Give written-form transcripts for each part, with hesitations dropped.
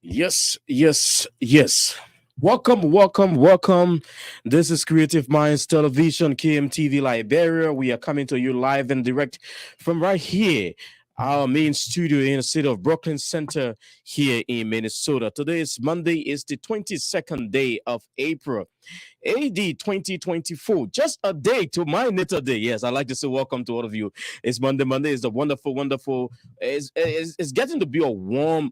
Yes, yes, yes. Welcome, welcome, welcome. This is Creative Minds Television, KMTV Liberia. We are coming to you live and direct from right here, our main studio in the city of Brooklyn Center here in Minnesota. Today is Monday, is the 22nd day of April. AD 2024, just a day to my natal day. Yes, I like to say welcome to all of you. It's Monday. Monday is a wonderful, wonderful. It's getting to be a warm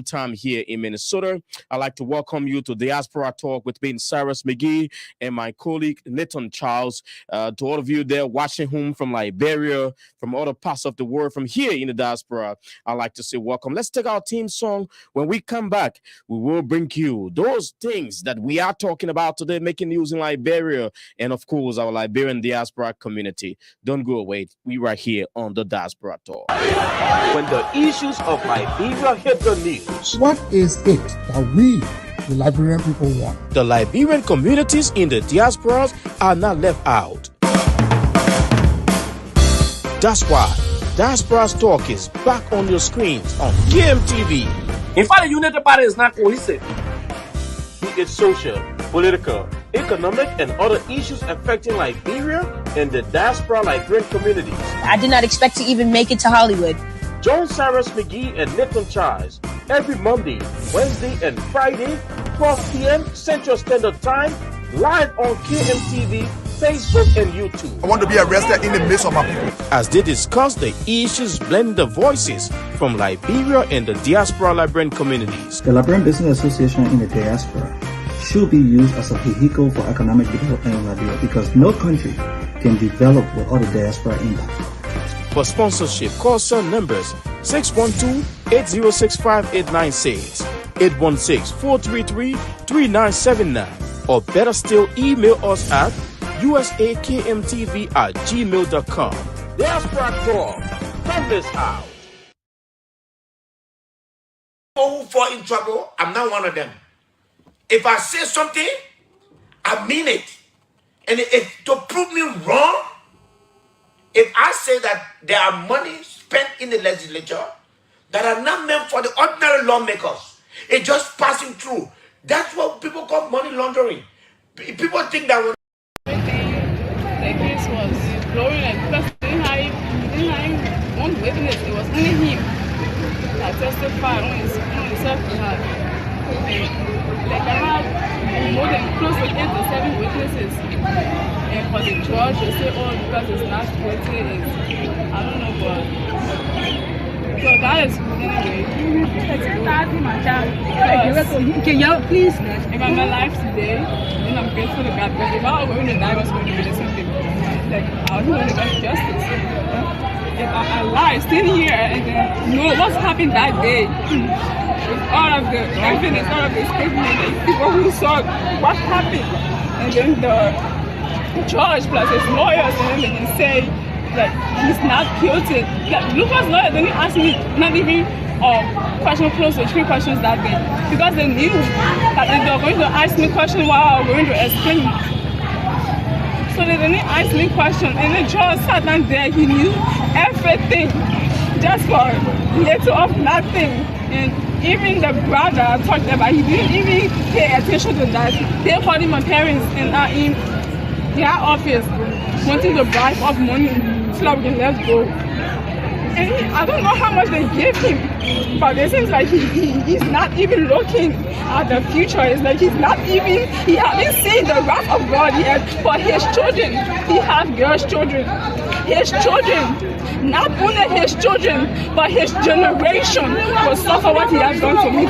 time here in Minnesota. I'd like to welcome you to Diaspra Talk with me, Cyrus McGee, and my colleague Nathan Charles. To all of you there watching home from Liberia, from other parts of the world, from here in the diaspora, I'd like to say welcome. Let's take our team song. When we come back, we will bring you those things that we are talking about today, making news in Liberia, and of course, our Liberian diaspora community. Don't go away. We right here on the Diaspora Talk. When the issues of Liberia hit the news, what is it that we, the Liberian people, want? The Liberian communities in the diasporas are not left out. That's why Diaspora Talk is back on your screens on KMTV. in fact, the United Party is not cohesive. Be it social, political, economic, and other issues affecting Liberia and the diaspora Liberian communities. I did not expect to even make it to Hollywood. Join Cyrus McGee and Nathan Charles every Monday, Wednesday, and Friday, 12 p.m. Central Standard Time, live on KMTV, Facebook, and YouTube. I want to be arrested in the midst of my people. As they discuss the issues, blending the voices from Liberia and the diaspora Liberian communities. The Liberian Business Association in the diaspora should be used as a vehicle for economic development in Liberia because no country can develop without a diaspora impact. For sponsorship, call cell numbers 612-806-5896, 816-433-3979, or better still, email us at usakmtv@gmail.com. Diaspora Talk. Turn this out. People who fall in trouble, I'm not one of them. If I say something, I mean it. And if to prove me wrong, if I say that there are money spent in the legislature that are not meant for the ordinary lawmakers, it's just passing through. That's what people call money laundering. People think that when The case was blowing like because he didn't have one witness. It was only him that testified on himself behalf. Like I had more than close to 8 to 7 witnesses. And for the judge to say, oh, because it's not guilty, I don't know, but so that is anyway. Can y'all please? If I'm alive today, then I'm grateful to God. Because if I were going to die, I was going to be the same thing. Like, I was going to get justice. If I'm alive, still here, and then know what's happened that day. With all of the evidence, all of the statements, the people who saw what happened. And then the judge plus his lawyers, and then they can say, like, he's not guilty. Like, Lucas' lawyer didn't ask me not even question close to 3 questions that day because they knew that if they were going to ask me questions while I was going to explain. So they didn't ask me questions, and the judge sat down there. He knew everything just for little of nothing. And even the brother I talked about, he didn't even pay attention to that. They called him my parents and are in their office wanting to bribe off money so that we can let go. And I don't know how much they gave him, but it seems like he's not even looking at the future. It's like he hasn't seen the wrath of God yet for his children. He has girls' children. His children, not only his children, but his generation will suffer what he has done to me.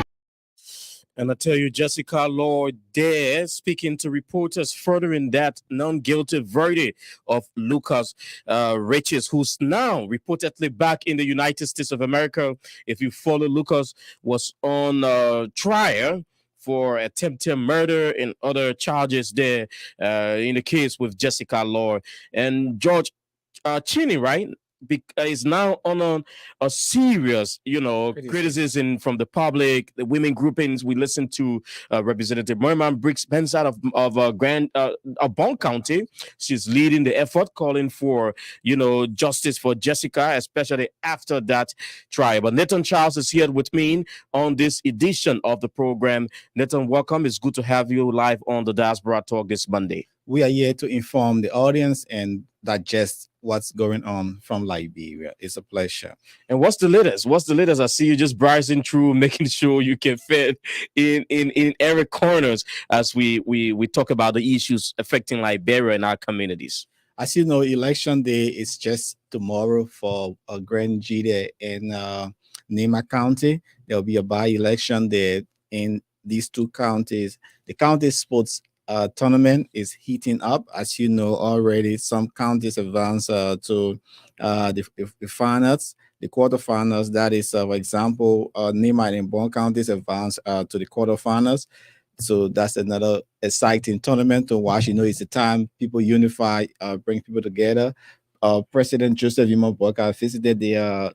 And I tell you, Jessica Lloyd there speaking to reporters furthering that non-guilty verdict of Lucas Riches, who's now reportedly back in the United States of America. If you follow, Lucas was on trial for attempted murder and other charges there in the case with Jessica Lloyd. And George Cheney, right? is now on a serious, criticism from the public, the women groupings. We listened to Representative Merman Briggs Benside of Bond County. She's leading the effort, calling for justice for Jessica, especially after that trial. But Nathan Charles is here with me on this edition of the program. Nathan, welcome. It's good to have you live on the Diaspra Talk this Monday. We are here to inform the audience and digest what's going on from Liberia. It's a pleasure. And what's the latest? What's the latest? I see you just browsing through, making sure you can fit in every corners as we talk about the issues affecting Liberia and our communities. As you know, election day is just tomorrow for a grand jury in Nema County. There will be a by-election there in these two counties. The county sports tournament is heating up. As you know already, some counties advance to the finals, the quarterfinals. That is, for example, Nema and Bon counties advance to the quarterfinals. So that's another exciting tournament to watch. It's a time people unify, bring people together. President Joseph Yuma Boka visited the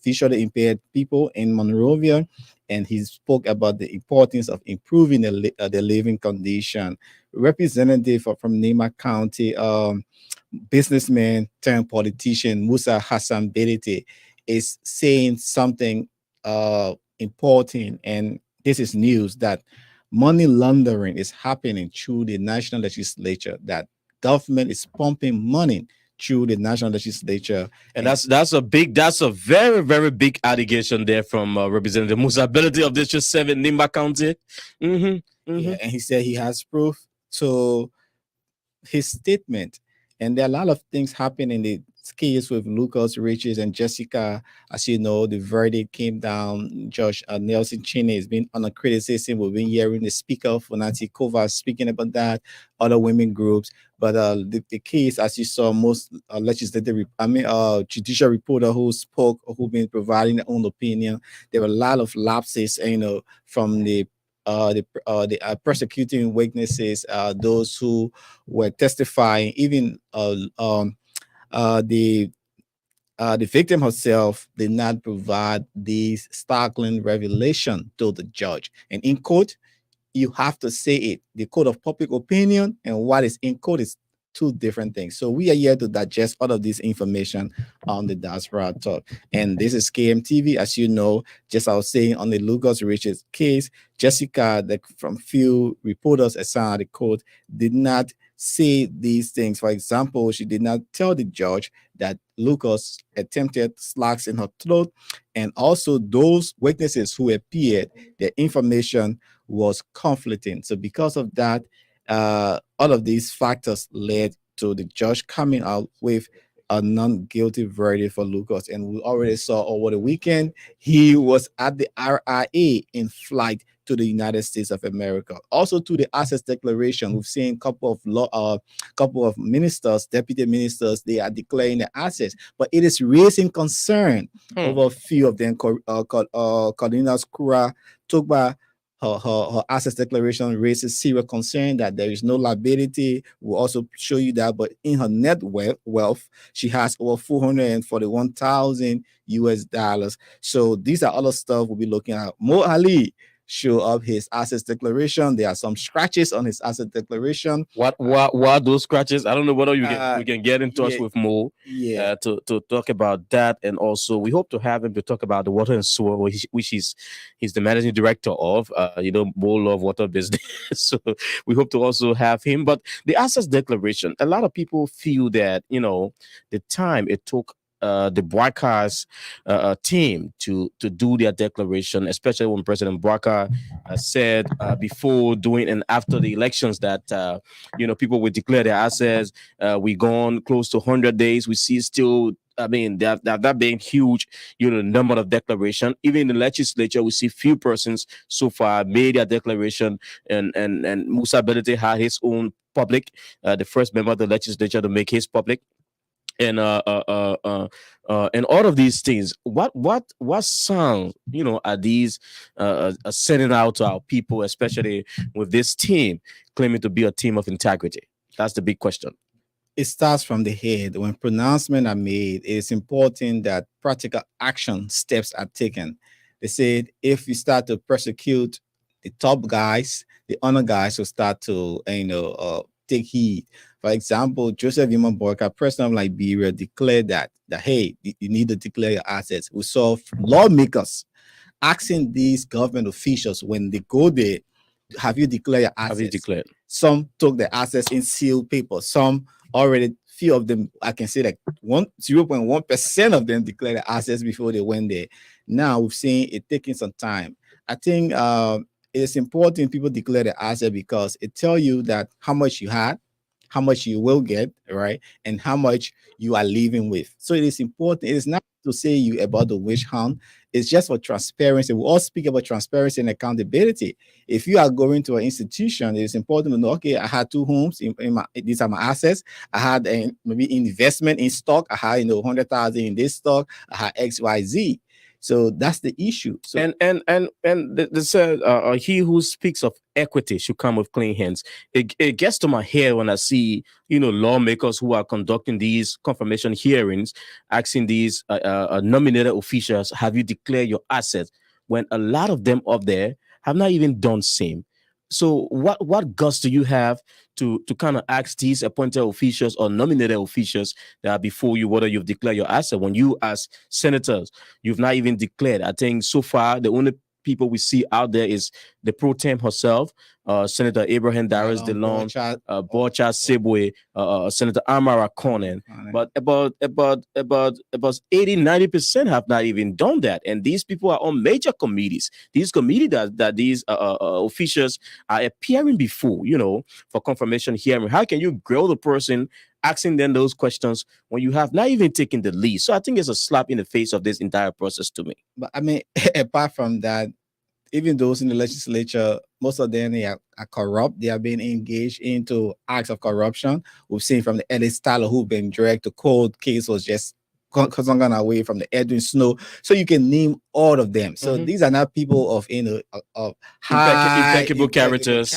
visually impaired people in Monrovia, and he spoke about the importance of improving the living condition. Representative from Nema County, businessman turned politician Musa Hassan Berite is saying something important, and this is news that money laundering is happening through the national legislature, that government is pumping money through the national legislature. And that's a very, very big allegation there from Representative Musa Ability of District 7, Nimba County. Yeah, and he said he has proof to his statement. And there are a lot of things happening in the case with Lucas Riches and Jessica. As you know, the verdict came down. Judge Nelson Cheney has been under criticism. We've been hearing the speaker, Fonati Kova, speaking about that, other women groups. But the case, as you saw, most judicial reporter who spoke, who been providing their own opinion, there were a lot of lapses, from the prosecuting witnesses, those who were testifying, even the victim herself did not provide these startling revelation to the judge. And in court, you have to say it. The code of public opinion and what is in court is two different things. So we are here to digest all of this information on the Diaspra Talk. And this is KMTV. As you know, just I was saying on the Lucas Richards case, Jessica, from few reporters assigned the court, did not say these things. For example, she did not tell the judge that Lucas attempted slugs in her throat. And also those witnesses who appeared, their information was conflicting. So because of that, all of these factors led to the judge coming out with a non-guilty verdict for Lucas. And we already saw over the weekend, he was at the RIA in flight to the United States of America. Also to the Assets Declaration, we've seen couple of ministers, deputy ministers, they are declaring the assets, but it is raising concern over a few of them. Carolina Skura Togba, her assets declaration raises serious concern that there is no liability. We'll also show you that, but in her net wealth, she has over 441,000 US dollars. So these are other stuff we'll be looking at. Mo Ali show up his assets declaration. There are some scratches on his asset declaration. What are those scratches? I don't know whether we can get in touch with Mo to talk about that. And also we hope to have him to talk about the water and sewer, which he's the managing director of. Mo love water business. So we hope to also have him. But the assets declaration, a lot of people feel that, the time it took the Bwaka's team to do their declaration, especially when President Bwaka said before, during, and after the elections that people would declare their assets. We gone close to 100 days. We see still. I mean, that being huge, number of declaration. Even in the legislature, we see few persons so far made their declaration, and Musa Belete had his own public, the first member of the legislature to make his public. And all of these things, what sound are these sending out to our people, especially with this team claiming to be a team of integrity? That's the big question. it starts from the head. When pronouncements are made, it is important that practical action steps are taken. They said if you start to persecute the top guys, the honor guys will start to take heed. For example, Joseph Imamborka, president of Liberia, declared that hey, you need to declare your assets. We saw lawmakers asking these government officials when they go there, have you declared your assets? Have you declared? Some took the assets in sealed paper. Some already, few of them, I can say like 0.1% of them declared the assets before they went there. Now we've seen it taking some time. I think it's important people declare the asset because it tells you that how much you had, how much you will get, right, and how much you are living with. So it is important. It is not to say you about the witch hunt. It's just for transparency. We all speak about transparency and accountability. If you are going to an institution, it is important to know, okay, I had two homes. These are my assets. I had maybe investment in stock. I had 100,000 in this stock. I had XYZ. So that's the issue. So and they said he who speaks of equity should come with clean hands. It gets to my head when I see lawmakers who are conducting these confirmation hearings, asking these nominated officials, have you declared your assets? When a lot of them up there have not even done same. So what guts do you have to kind of ask these appointed officials or nominated officials that are before you whether you've declared your asset? When you as senators, you've not even declared. I think so far the only people we see out there is the pro tem herself, Senator Abraham Darius DeLong, Borcha Sibwe, Senator Amara Conan. But about 80-90% have not even done that. And these people are on major committees. These committees that these officials are appearing before, for confirmation hearing. How can you grill the person asking them those questions when you have not even taken the lead? So I think it's a slap in the face of this entire process to me. But I mean, apart from that, even those in the legislature, most of them are corrupt. They are being engaged into acts of corruption. We've seen from the Ellis Tyler who've been dragged to court. Case was just gone away from the Edwin Snow. So you can name all of them. So these are not people of of high impeccable characters.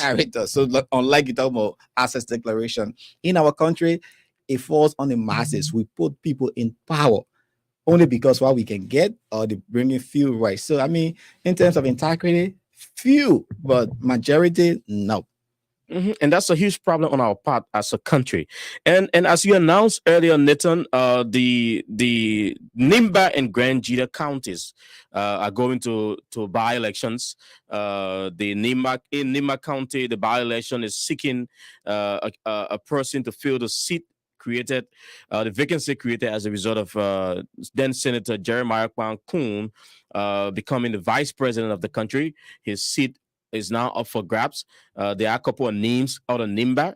So unlike you talk about assets declaration in our country, it falls on the masses. We put people in power only because what we can get or they bringing few right. So I mean, in terms of integrity, few, but majority, no. And that's a huge problem on our part as a country. And as you announced earlier, Nathan, the Nimba and Grand Jita counties are going to by-elections. The Nimba County, the by-election is seeking a person to fill the seat created, the vacancy created as a result of then Senator Jeremiah Kwan Kun becoming the vice president of the country. His seat is now up for grabs. There are a couple of names out of Nimba.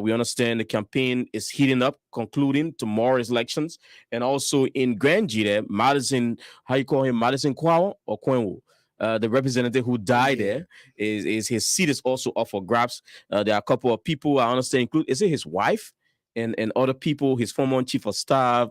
We understand the campaign is heating up, concluding tomorrow's elections. And also in Grand Jita, Madison, how you call him, Madison Kwawo or Kwenwu? The representative who died there is his seat is also up for grabs. There are a couple of people I understand include, is it his wife? And other people, his former chief of staff,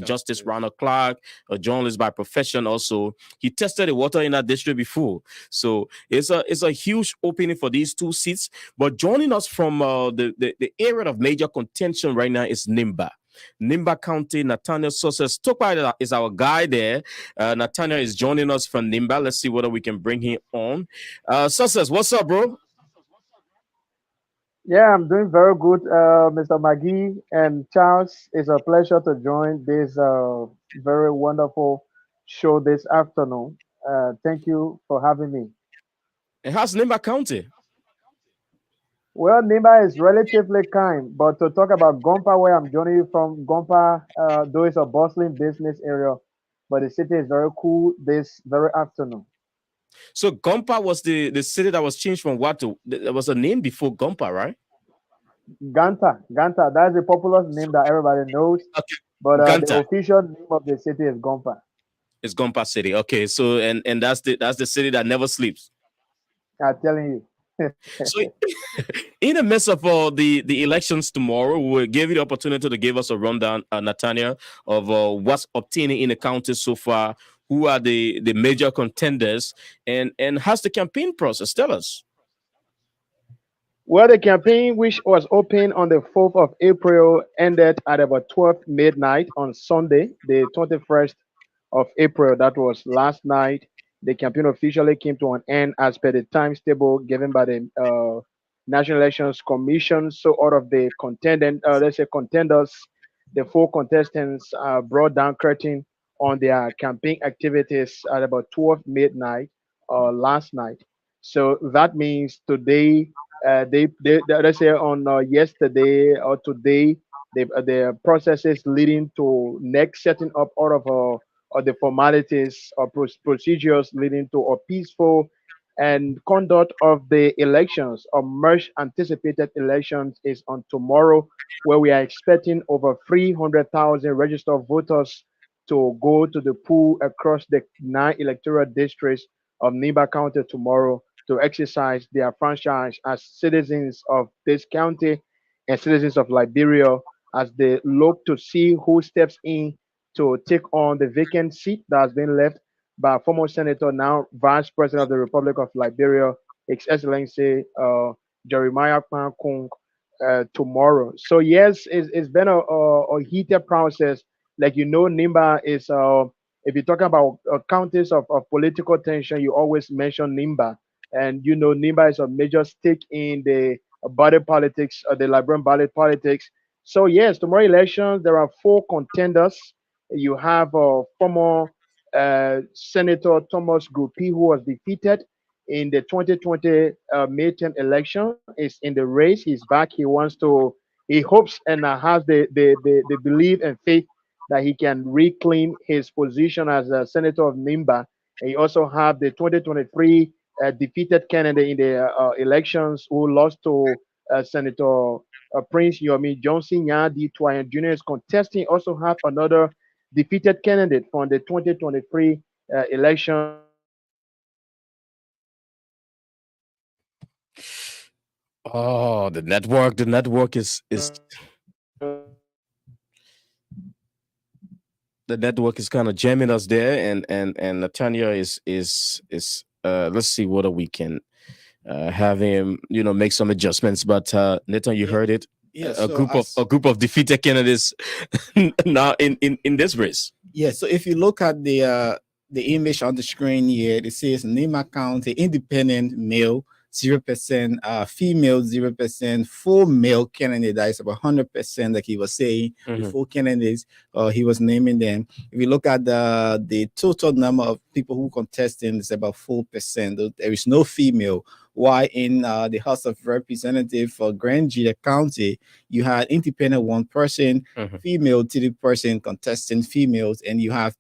Justice Ronald Clark, a journalist by profession. Also, he tested the water in that district before, so it's a huge opening for these two seats. But joining us from the area of major contention right now is Nimba County. Nathaniel Success Tokwa is our guy there. Nathaniel is joining us from Nimba. Let's see whether we can bring him on. Success, what's up, bro? Yeah, I'm doing very good, Mr. McGee and Charles. It's a pleasure to join this very wonderful show this afternoon. Thank you for having me. And how's Nimba County? Well, Nimba is relatively kind, but to talk about Gompa, where I'm joining you from, Gompa, though it's a bustling business area, but the city is very cool this very afternoon. So Gompa was the city that was changed from what to, there was a name before Gompa, right? Ganta. That's a popular name that everybody knows. Okay. But the Ganta. official name of the city is Gompa. It's Gompa City. Okay, so and that's the city that never sleeps. I'm telling you. So, in the midst of the elections tomorrow, we'll give you the opportunity to give us a rundown, Nathaniel, of what's obtaining in the county so far. Who are the major contenders, and how's the campaign process? Tell us. Well, the campaign, which was opened on the 4th of April, ended at about 12 midnight on Sunday, the 21st of April. That was last night. The campaign officially came to an end as per the times table given by the National Elections Commission. So, out of the let's say contenders, the four contestants brought down curtain on their campaign activities at about 12 midnight last night. So that means today, let's say on yesterday or today, the processes leading to next setting up all of the formalities or procedures leading to a peaceful and conduct of the elections or much anticipated elections is on tomorrow, where we are expecting over 300,000 registered voters to go to the poll across the 9 electoral districts of Niba County tomorrow to exercise their franchise as citizens of this county and citizens of Liberia as they look to see who steps in to take on the vacant seat that has been left by former Senator, now Vice President of the Republic of Liberia, His Excellency Jeremiah Kung, tomorrow. So yes, it's been a heated process. Like Nimba is if you talk about counties of political tension, you always mention Nimba, and Nimba is a major stake in the body politics, the Liberian body politics. So yes, tomorrow elections there are four contenders. You have former Senator Thomas Gupi, who was defeated in the 2020 midterm election, is in the race. He's back. He hopes and has the belief and faith that he can reclaim his position as a senator of Nimba. And you also have the 2023 defeated candidate in the elections who lost to Senator Prince Yomi Johnson Yadi Twain Jr. is contesting. Also have another defeated candidate from the 2023 elections Oh, the network is the network is kind of jamming us there, and Natanya is let's see whether we can have him, make some adjustments. But Nathan, you Yeah, heard it. yeah. A So group of as defeated candidates now in this race. Yeah, so if you look at the image on the screen here, it says Nima County independent male 0%, female 0%, full male candidate that is about 100%, like he was saying. The Mhm. full candidates, he was naming them. If you look at the total number of people who contesting, it's about 4%. There is no female. Why in the House of Representatives for Grand Gila County, you had independent one person, Mhm. female 3% contesting females, and you have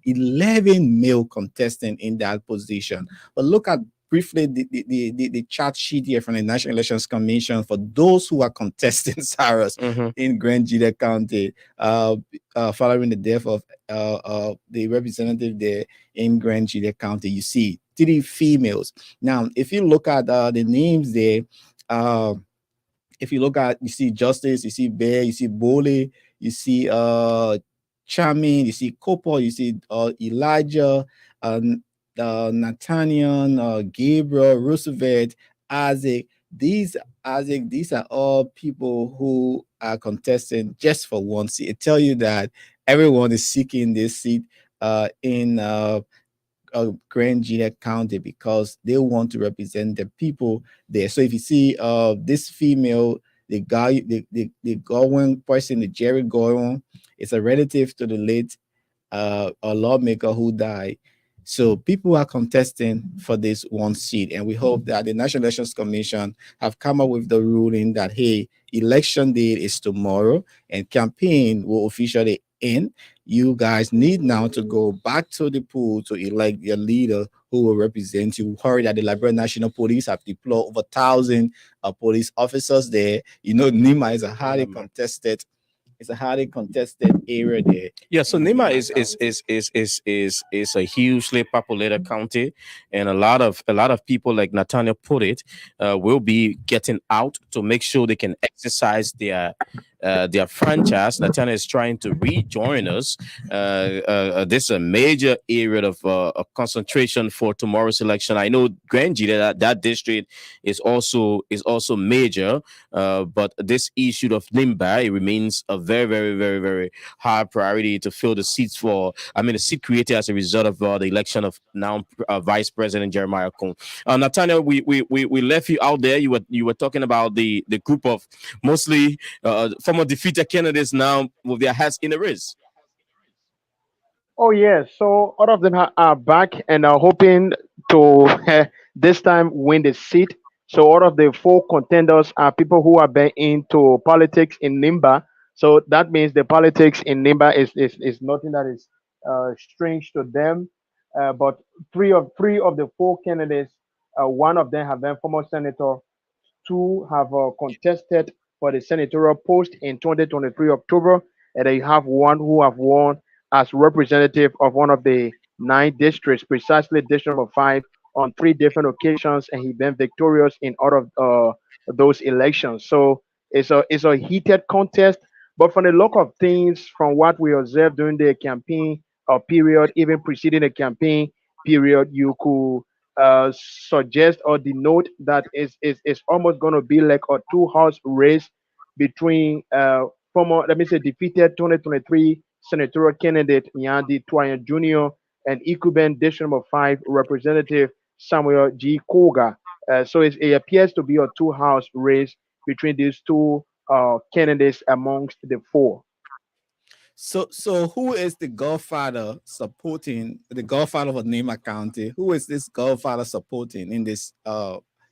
11 male contestant in that position. But look at briefly the chart sheet here from the National Elections Commission for those who are contesting Saras Mhm. in Grand Gila County, following the death of the representative there in Grand Gila County. You see 3 females. Now, if you look at the names there, uh, if you look at, you see Justice, you see Bear, you see Bole, you see Chamin, you see Copper, you see Elijah, Nathaniel, Gabriel, Roosevelt, Isaac. These are all people who are contesting just for one seat. It tell you that everyone is seeking this seat in Grand Gila County because they want to represent the people there. So if you see this female, the guy, the Gowan person, the Jerry Gowan, it's a relative to the late a lawmaker who died. So people are contesting for this one seat, and we hope that the National Elections Commission have come up with the ruling that hey, election day is tomorrow, and campaign will officially end. You guys need now to go back to the pool to elect your leader who will represent you. We heard that the Liberian National Police have deployed over 1,000 police officers there. You know, Nima is a highly contested. It's a highly contested area there Yeah, so in Nima Nima is County. a hugely populated county, and a lot of people, like Nathaniel put it, will be getting out to make sure they can exercise their franchise. Nathaniel is trying to rejoin us. This is a major area of concentration for tomorrow's election. I know Granji, that district is also major, but this issue of Limba, it remains a very, very, very, very high priority to fill the seats for. I mean, the seat created as a result of the election of now Vice President Jeremiah Kuhn. Nathaniel, we left you out there. You were talking about the group of mostly former defeated candidates now with their hats in the race. Oh yes, so all of them are back and are hoping to this time win the seat. So all of the four contenders are people who have been into politics in Nimba. So that means the politics in Nimba is nothing that is strange to them. But three of the four candidates, one of them have been former senator, two have contested for the senatorial post in 2023 October, and then you have one who have won as representative of one of the nine districts, precisely district number 5, on three different occasions, and he been victorious in all of those elections. So it's a heated contest. But from the look of things, from what we observed during the campaign period, even preceding the campaign period, you could suggest or denote that is almost going to be like a two-horse race between former, let me say, defeated 2023 senatorial candidate Nyandi Twayan Jr. and Ikuben District Number 5 Representative Samuel G. Koga. So it appears to be a two-house race between these two candidates amongst the four. So who is the godfather supporting the godfather of Nema County? Who is this godfather supporting in this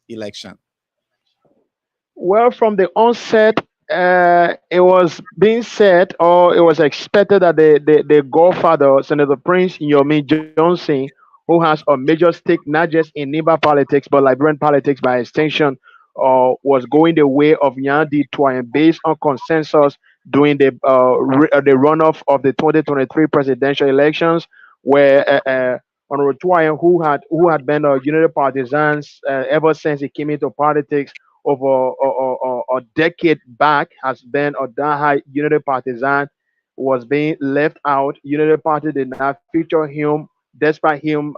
election? Well, from the onset, it was being said or it was expected that the godfather, Senator Prince Yomi Johnson, who has a major stake not just in Niba politics but Liberian politics by extension, was going the way of Yandi Twain based on consensus during the runoff of the 2023 presidential elections, where Honorable Twain, who had been a United Partisans ever since he came into politics over a decade back, has been a die Unity partisan, was being left out. Unity Party did not feature him, despite him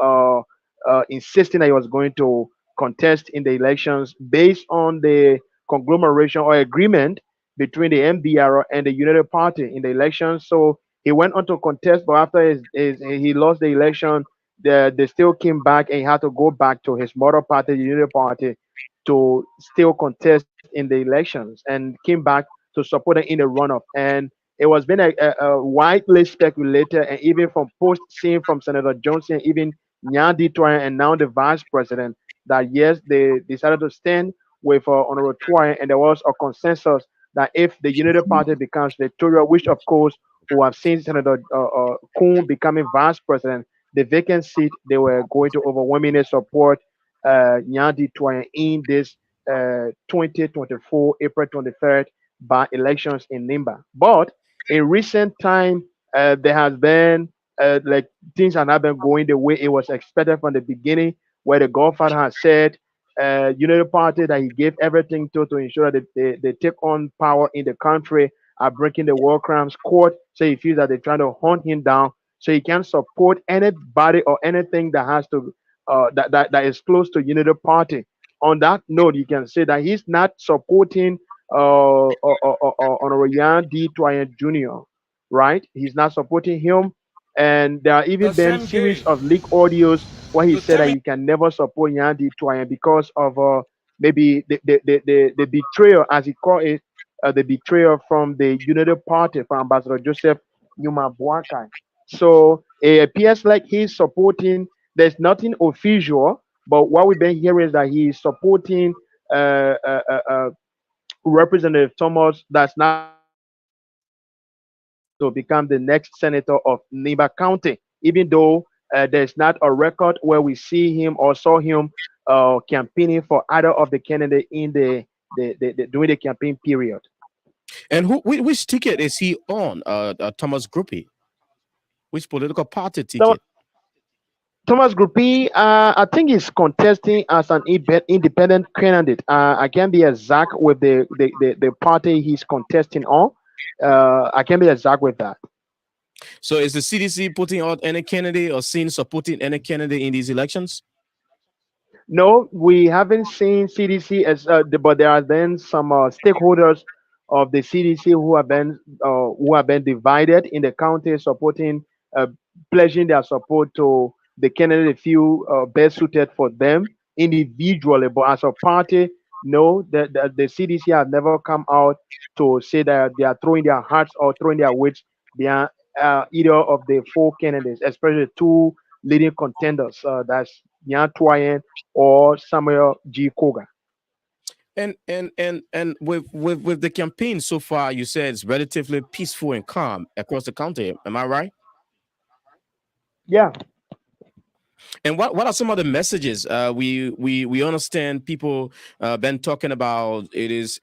insisting that he was going to contest in the elections based on the conglomeration or agreement between the MDR and the United Party in the elections. So he went on to contest, but after he lost the election, they still came back and he had to go back to his mother party, the United Party, to still contest in the elections and came back to support it in the runoff. And it was been a widely speculated, and even from post seen from Senator Johnson, even Nyandi Twain, and now the vice president, that yes, they decided to stand with Honorable Twain, and there was a consensus that if the United Party becomes victorious, which of course we have seen Senator Kuhn becoming vice president, the vacant seat, they were going to overwhelmingly support Nyandi Twain in this 2024 April 23rd by elections in Nimba. But in recent time, there has been like things have not been going the way it was expected from the beginning, where the Godfather has said, Unity Party that he gave everything to ensure that they take on power in the country are breaking the war crimes court. So he feels that they're trying to hunt him down. So he can support anybody or anything that has to that is close to Unity Party. On that note, you can say that he's not supporting Honorable Yan D. Twain Jr., right? He's not supporting him. And there are even been series of leaked audios where he said that he can never support Yan D. Twain because of maybe the betrayal, as he called it, the betrayal from the Unity Party from Ambassador Joseph Numa Boakai. So it appears like he's supporting, there's nothing official, but what we've been hearing is that he's supporting uh, uh, uh, uh, Representative Thomas, that's now to become the next senator of Niba County, even though there's not a record where we see him or saw him campaigning for either of the candidates in the during the campaign period. And which ticket is he on? Thomas Groupie. Which political party ticket? Thomas Groupie, I think he's contesting as an independent candidate. I can't be exact with the party he's contesting on, I can't be exact with that. So is the CDC putting out any candidate or seen supporting any candidate in these elections? No, we haven't seen CDC but there have been some stakeholders of the CDC who have been divided in the county, supporting, uh, pledging their support to the candidate they feel best suited for them individually. But as a party, no, the CDC has never come out to say that they are throwing their hearts or throwing their weights behind either of the four candidates, especially two leading contenders. That's Yan or Samuel G. Koga. And with the campaign so far, you said it's relatively peaceful and calm across the country. Am I right? Yeah. And what are some of the messages? We understand people been talking about it is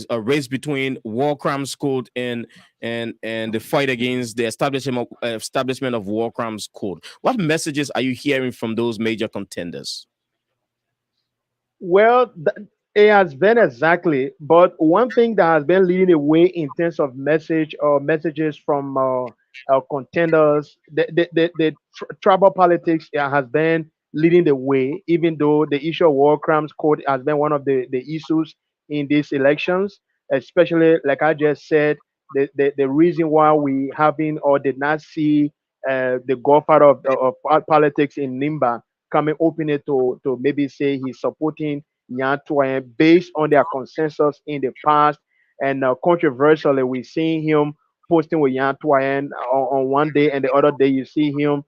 a race between war crimes code and the fight against the establishment of war crimes code. What messages are you hearing from those major contenders? Well, it has been exactly. But one thing that has been leading the way in terms of messages from contenders, the tribal politics has been leading the way, even though the issue of war crimes code has been one of the issues in these elections, especially like I just said, the reason why we haven't or did not see the godfather of politics in Nimba coming openly to maybe say he's supporting Nyan Twain based on their consensus in the past. And controversially, we see him posting with Yan Twain on one day, and the other day you see him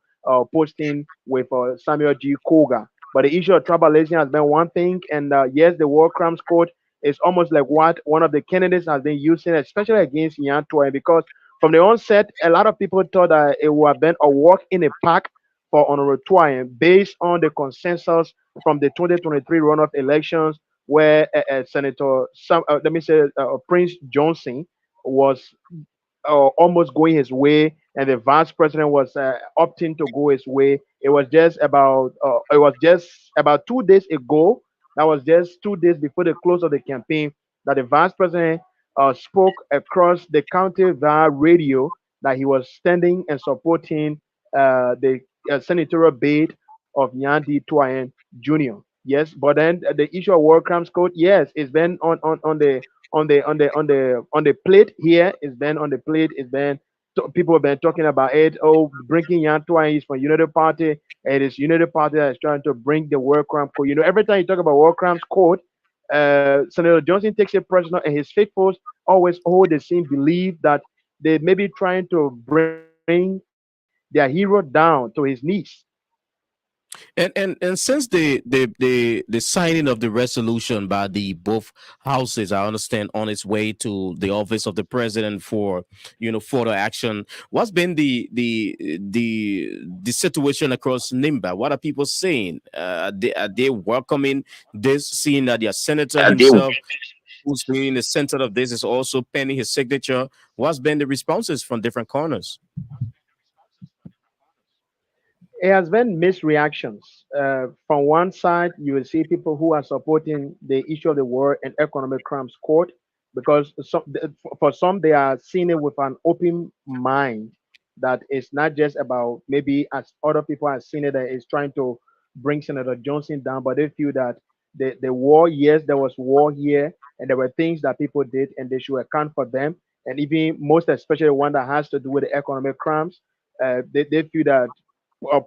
posting with Samuel G. Koga. But the issue of tribalism has been one thing, and yes, the war crimes court is almost like what one of the candidates has been using, especially against Yan Twain, because from the onset, a lot of people thought that it would have been a walk in the park for Honorable Twain based on the consensus from the 2023 runoff elections, where let me say, Prince Johnson was almost going his way, and the vice president was opting to go his way. It was just about 2 days ago. That was just 2 days before the close of the campaign that the vice president spoke across the county via radio that he was standing and supporting the senatorial bid of Nyandi Tuayen Jr. Yes, but then the issue of war crimes code, yes, it's been on the plate here. It's been on the plate. People have been talking about it. Oh, bringing Yan Tuayen is from United Party. It is United Party that is trying to bring the war crime code. Every time you talk about war crimes code, Senator Johnson takes it personal, and his faithfuls always hold the same belief that they may be trying to bring their hero down to his knees. And since the signing of the resolution by the both houses, I understand, on its way to the office of the president for further action, what's been the situation across Nimba? What are people saying? Are they welcoming this, seeing that their senator himself, who's been in the center of this, is also penning his signature? What's been the responses from different corners? It has been mixed reactions. From one side, you will see people who are supporting the issue of the war and economic crimes court because for some, they are seeing it with an open mind that it's not just about maybe as other people are seeing it, that it's trying to bring Senator Johnson down, but they feel that the war, yes, there was war here, and there were things that people did, and they should account for them. And even most especially one that has to do with the economic crimes, they feel that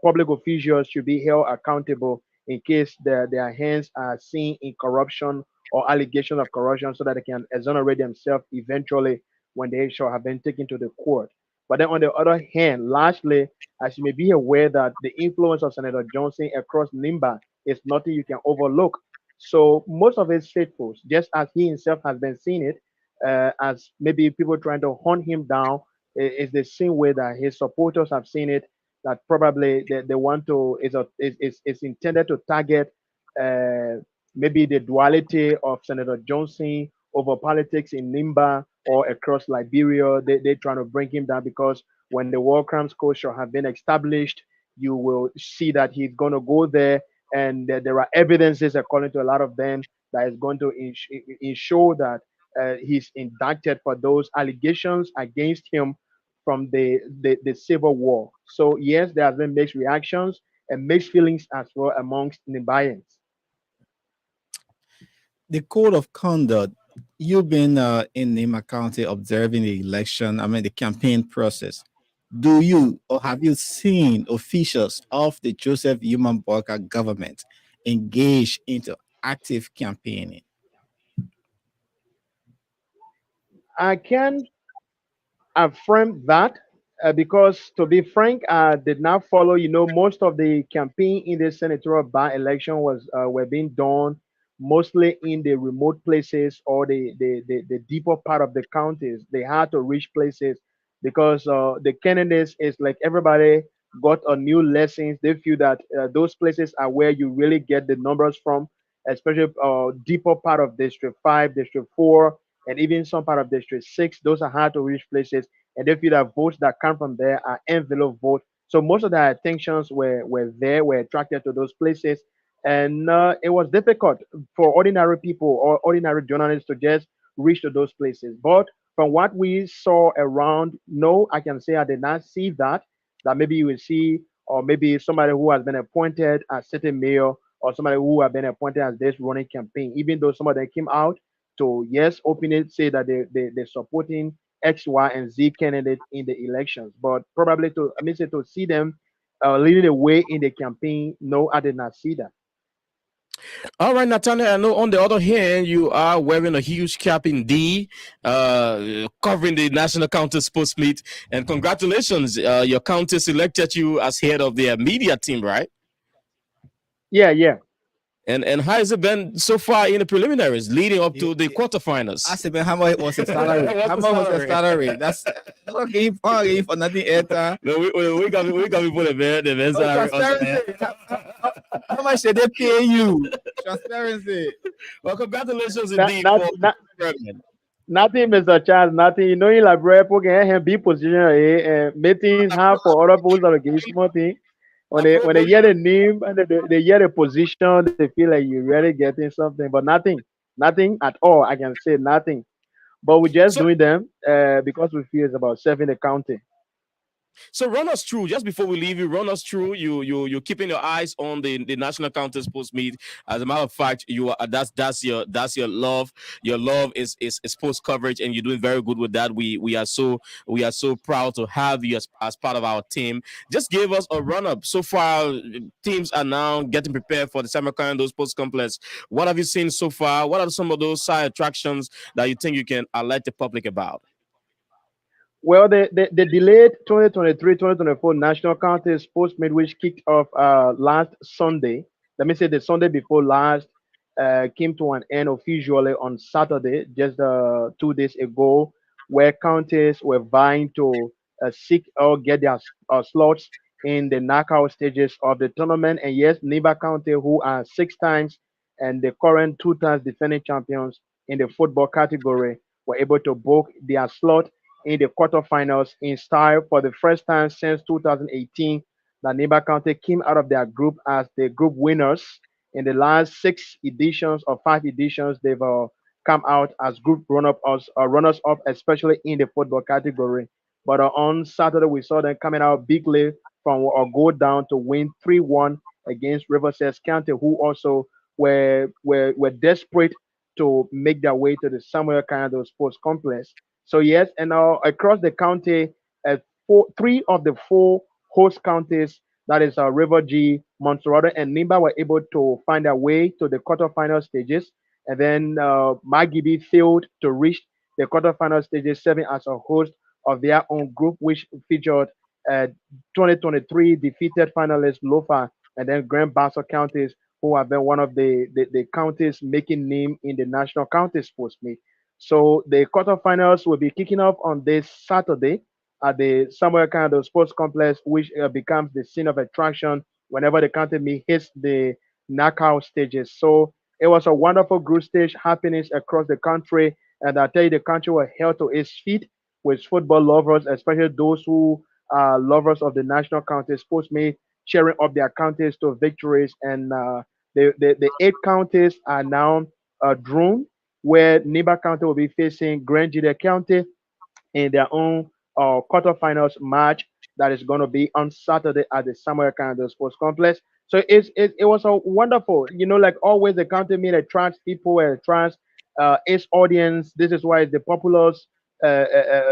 public officials should be held accountable in case their hands are seen in corruption or allegation of corruption so that they can exonerate themselves eventually when they shall have been taken to the court. But then on the other hand, largely, as you may be aware that the influence of Senator Johnson across Nimba is nothing you can overlook. So most of his faithfuls, just as he himself has been seeing it, as maybe people trying to hunt him down, is the same way that his supporters have seen it, that probably they want to is intended to target uh, maybe the duality of Senator Johnson over politics in Nimba or across Liberia. They're trying to bring him down because when the war crimes court shall have been established, you will see that he's going to go there, and there are evidences, according to a lot of them, that is going to ensure that he's indicted for those allegations against him from the civil war. So yes, there has been mixed reactions and mixed feelings as well amongst Nimbayans. The code of conduct. You've been in Nima County observing the election, I mean the campaign process. Do you or have you seen officials of the Joseph Human Barker government engage into active campaigning? I can affirm that because, to be frank, I did not follow. Most of the campaign in the senatorial by-election was were being done mostly in the remote places or the deeper part of the counties. They had to reach places because the candidates is like everybody got a new lessons. They feel that those places are where you really get the numbers from, especially deeper part of District 5, District 4, and even some part of District 6. Those are hard to reach places, and they feel that votes that come from there are envelope votes. So most of their attentions were attracted to those places, and it was difficult for ordinary people or ordinary journalists to just reach to those places. But from what we saw around, no, I can say I did not see that. That maybe you will see, or maybe somebody who has been appointed as city mayor, or somebody who have been appointed as this running campaign, even though some of them came out to yes openly say that they're supporting X, Y, and Z candidate in the elections. But probably to I mean say to see them leading the way in the campaign, no, I did not see that. All right, Nathaniel. I know on the other hand, you are wearing a huge cap in D, covering the National County Sports Meet. And congratulations, your county selected you as head of their media team, right? Yeah, yeah. And how has it been so far in the preliminaries, leading up to the I quarterfinals? said, man, how much was the salary? What's How the much was the salary? salary? That's okay for nothing else. No, we got people the best Oh, salary. transparency. How much did they pay you? Transparency. Well, congratulations Not indeed not for not Bergman. nothing, Mr. Charles, nothing. In Library, people can be position make things hard for other people that get small thing. When they hear the name and they hear the position, they feel like you're really getting something, but nothing at all. I can say nothing. But we're just So, doing them because we feel it's about serving the county. so run us through just before we leave you. Run us through. You're keeping your eyes on the National County Sports Meet. As a matter of fact, you are that's your love. Your love is sports coverage, and you're doing very good with that. We are so proud to have you as part of our team. Just give us a run up. So far, teams are now getting prepared for the Samarkand Sports Complex. What have you seen so far? What are some of those side attractions that you think you can alert the public about? Well, the delayed 2023-2024 National County Sports Meet, which kicked off last Sunday, let me say the Sunday before last, came to an end officially on Saturday, just 2 days ago, where counties were vying to seek or get their slots in the knockout stages of the tournament. And yes, Niba County, who are 6 times and the current 2 times defending champions in the football category, were able to book their slot in the quarterfinals in style for the first time since 2018. That Neighbor County came out of their group as the group winners. In the last 6 editions or 5 editions, they've come out as group runners up, especially in the football category. But on Saturday, we saw them coming out bigly from a goal down to win 3-1 against Riverside County, who also were desperate to make their way to the Samuel Canado Sports Complex. So yes, and across the county, three of the four host counties, that is River G, Montserrat, and Nimba, were able to find their way to the quarterfinal stages. And then Magibi failed to reach the quarterfinal stages, serving as a host of their own group, which featured uh, 2023 defeated finalist Lofa and then Grand Bassa counties, who have been one of the counties making name in the national county sports meet. So the quarterfinals will be kicking off on this Saturday at the Samuel Canado Sports Complex, which becomes the scene of attraction whenever the county meet hits the knockout stages. So it was a wonderful group stage happenings across the country, and I tell you, the country was held to its feet with football lovers, especially those who are lovers of the national county sports meet, cheering up their counties to victories. And the 8 counties are now drawn where Niba County will be facing Grand Jide County in their own quarterfinals match that is going to be on Saturday at the Samuel Canada Sports Complex. So it was a wonderful, like always, the county meet attracts people, attracts its audience. This is why it's the popular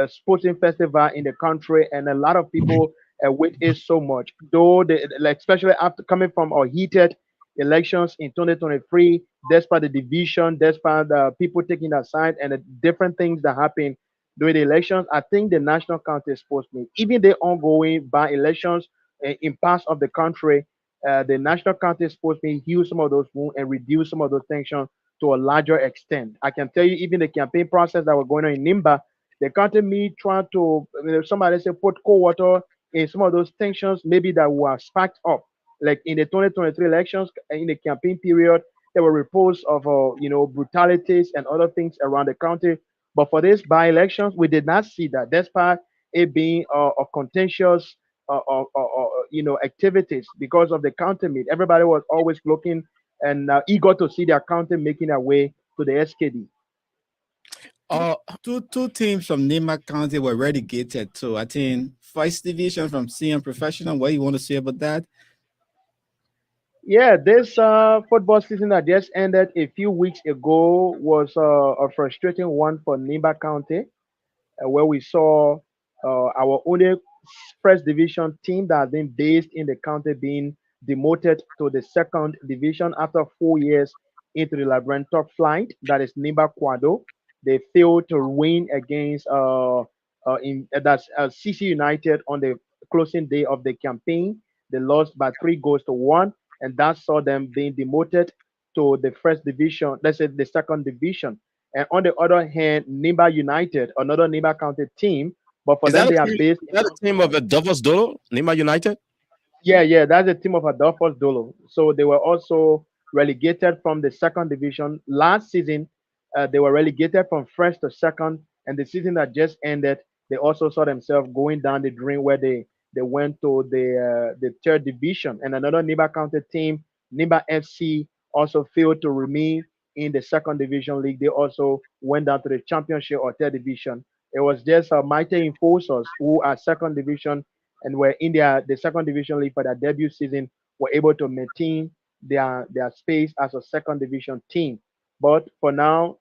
sporting festival in the country, and a lot of people wait it so much. Though, like especially after coming from our heated elections in 2023, despite the division, despite the people taking their side and the different things that happen during the elections, I think the National County Sportsmen, even the ongoing by elections in parts of the country, the National County Sportsmen heal some of those wounds and reduce some of those tensions to a larger extent. I can tell you, even the campaign process that was going on in Nimba, the county me trying to, somebody say, put cold water in some of those tensions, maybe that were sparked up. Like in the 2023 elections, in the campaign period, there were reports of, brutalities and other things around the county, but for these by-elections, we did not see that. Despite it being a contentious, activities because of the county meet, everybody was always looking and eager to see their county making their way to the SKD. Two teams from Nima County were relegated to, I think, first division from CM Professional. What you want to say about that? Yeah, this football season that just ended a few weeks ago was a frustrating one for Nimba County, where we saw our only first division team that has been based in the county being demoted to the second division after 4 years into the Liberian top flight. That is Nimba Quado. They failed to win against that's CC United on the closing day of the campaign. They lost by 3 goals to 1, and that saw them being demoted to the first division. Let's say the second division. And on the other hand, Nimba United, another Nimba County team, but for Is them that a they are team? based Is in that a team of the Dovos Dolo, Nima United? yeah, that's a team of Adolphus Dolo. So they were also relegated from the second division last season. They were relegated from first to second, and the season that just ended, they also saw themselves going down the drain where they went to the third division. And another Niba County team, Niba FC, also failed to remain in the second division league. They also went down to the championship or third division. It was just Mighty Enforcers who are second division and were in the second division league for their debut season, were able to maintain their space as a second division team. But for now,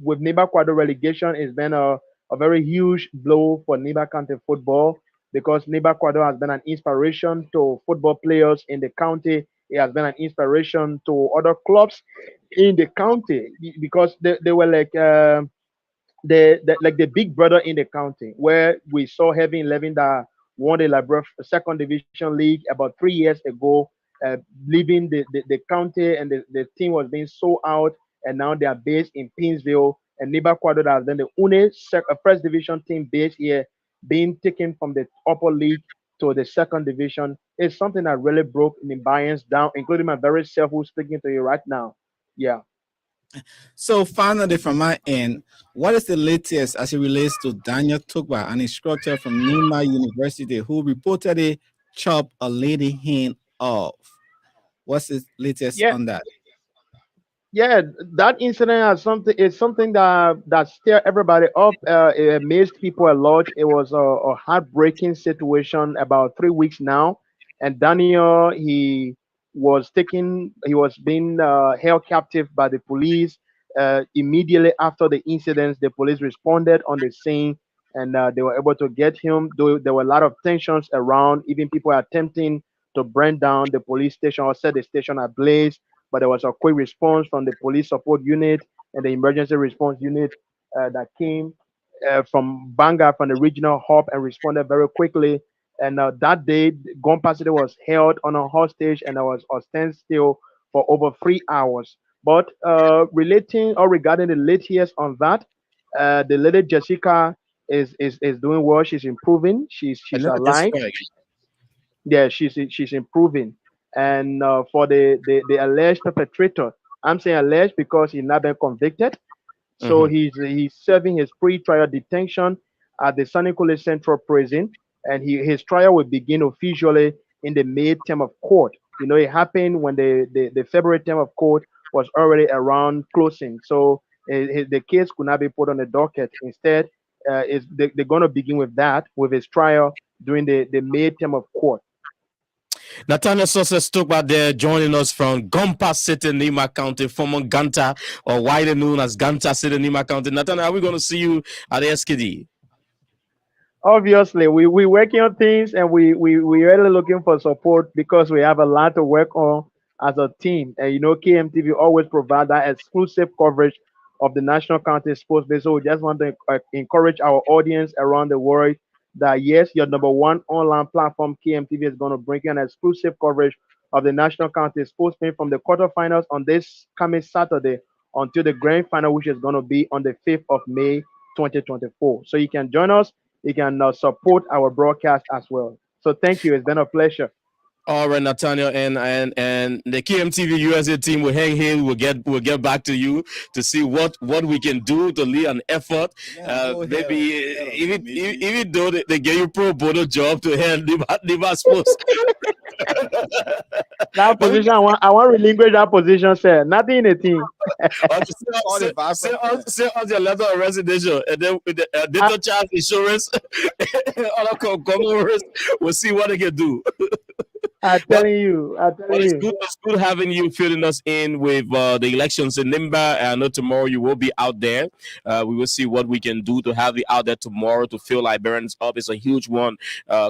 with Niba Quadro relegation, it's been a very huge blow for Niba County football because Niba Quadro has been an inspiration to football players in the county. It has been an inspiration to other clubs in the county because they were like like the big brother in the county, where we saw Heavy 11 that won the Liberia second division league about 3 years ago, leaving the county, and the team was being sold out, and now they are based in Pinsville. And Niba Quadro has been the only first division team based here, being taken from the upper league to the second division. It's something that really broke Nimbayans down, including my very self who's speaking to you right now. Yeah. So finally, from my end, what is the latest as it relates to Daniel Tugba, an instructor from Nima University who reportedly chopped a lady hand off? What's the latest Yeah, on that? yeah, that incident has something is something that stirred everybody up. It amazed people a lot. It was a heartbreaking situation about 3 weeks now, and Daniel he was being held captive by the police. Immediately after the incidents, the police responded on the scene, and they were able to get him. Though there were a lot of tensions around, even people attempting to burn down the police station or set the station ablaze, but there was a quick response from the police support unit and the emergency response unit that came from Banga, from the regional hub, and responded very quickly. And that day, Gompa City was held on a hostage, and there was a standstill for over 3 hours. But relating or regarding the latest on that, the lady Jessica is doing well. She's improving. She's Another alive. Jessica. Yeah, she's improving. And for the alleged perpetrator, I'm saying alleged because he's not been convicted. So Mhm. he's serving his pre-trial detention at the Sanikule Central Prison, and his trial will begin officially in the May term of court. It happened when the February term of court was already around closing. So The case could not be put on the docket. Instead, they're going to begin with that, with his trial during the May term of court. Nathaniel Success talk about there joining us from Gompa City, Nima County, former Ganta, or widely known as Ganta City, Nima County. Nathaniel, are we going to see you at the SKD? Obviously, we working on things, and we really looking for support because we have a lot to work on as a team. And KMTV always provide that exclusive coverage of the national county sports base. So we just want to encourage our audience around the world that yes, your number one online platform, KMTV, is going to bring you an exclusive coverage of the national county sports base from the quarterfinals on this coming Saturday until the grand final, which is going to be on the 5th of May 2024. So you can join us. You can support our broadcast as well. So thank you. It's been a pleasure. All right, Nathaniel, and the KMTV USA team will hang here. We'll get back to you to see what we can do to lead an effort. Maybe even though they get you pro bono job to hand Diva Sports. That position, I want to relinquish that position, sir. Nothing in the team. Say on your letter of residential, and then with the data charge insurance, other conglomerate, we'll see what they can do. I'm telling you. It's good having you filling us in with the elections in Nimba. I know tomorrow you will be out there. We will see what we can do to have you out there tomorrow to fill Liberians up. It's a huge one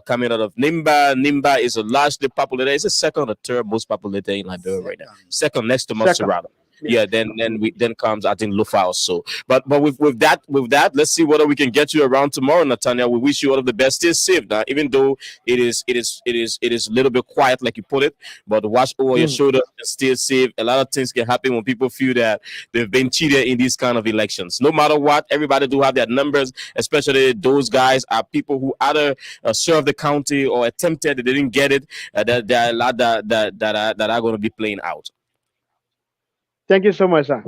coming out of Nimba. Nimba is a largely populated. It's the second or third most populated in Liberia right now. Second next to Maserati. Yeah, then comes I think Lufa also. But with that, let's see whether we can get you around tomorrow, Nathaniel. We wish you all of the best. Stay safe now, even though it is a little bit quiet, like you put it. But watch over your shoulder and stay safe. A lot of things can happen when people feel that they've been cheated in these kind of elections. No matter what, everybody do have their numbers, especially those guys are people who either served the county or attempted, they didn't get it. There are a lot that are going to be playing out. Thank you so much, sir.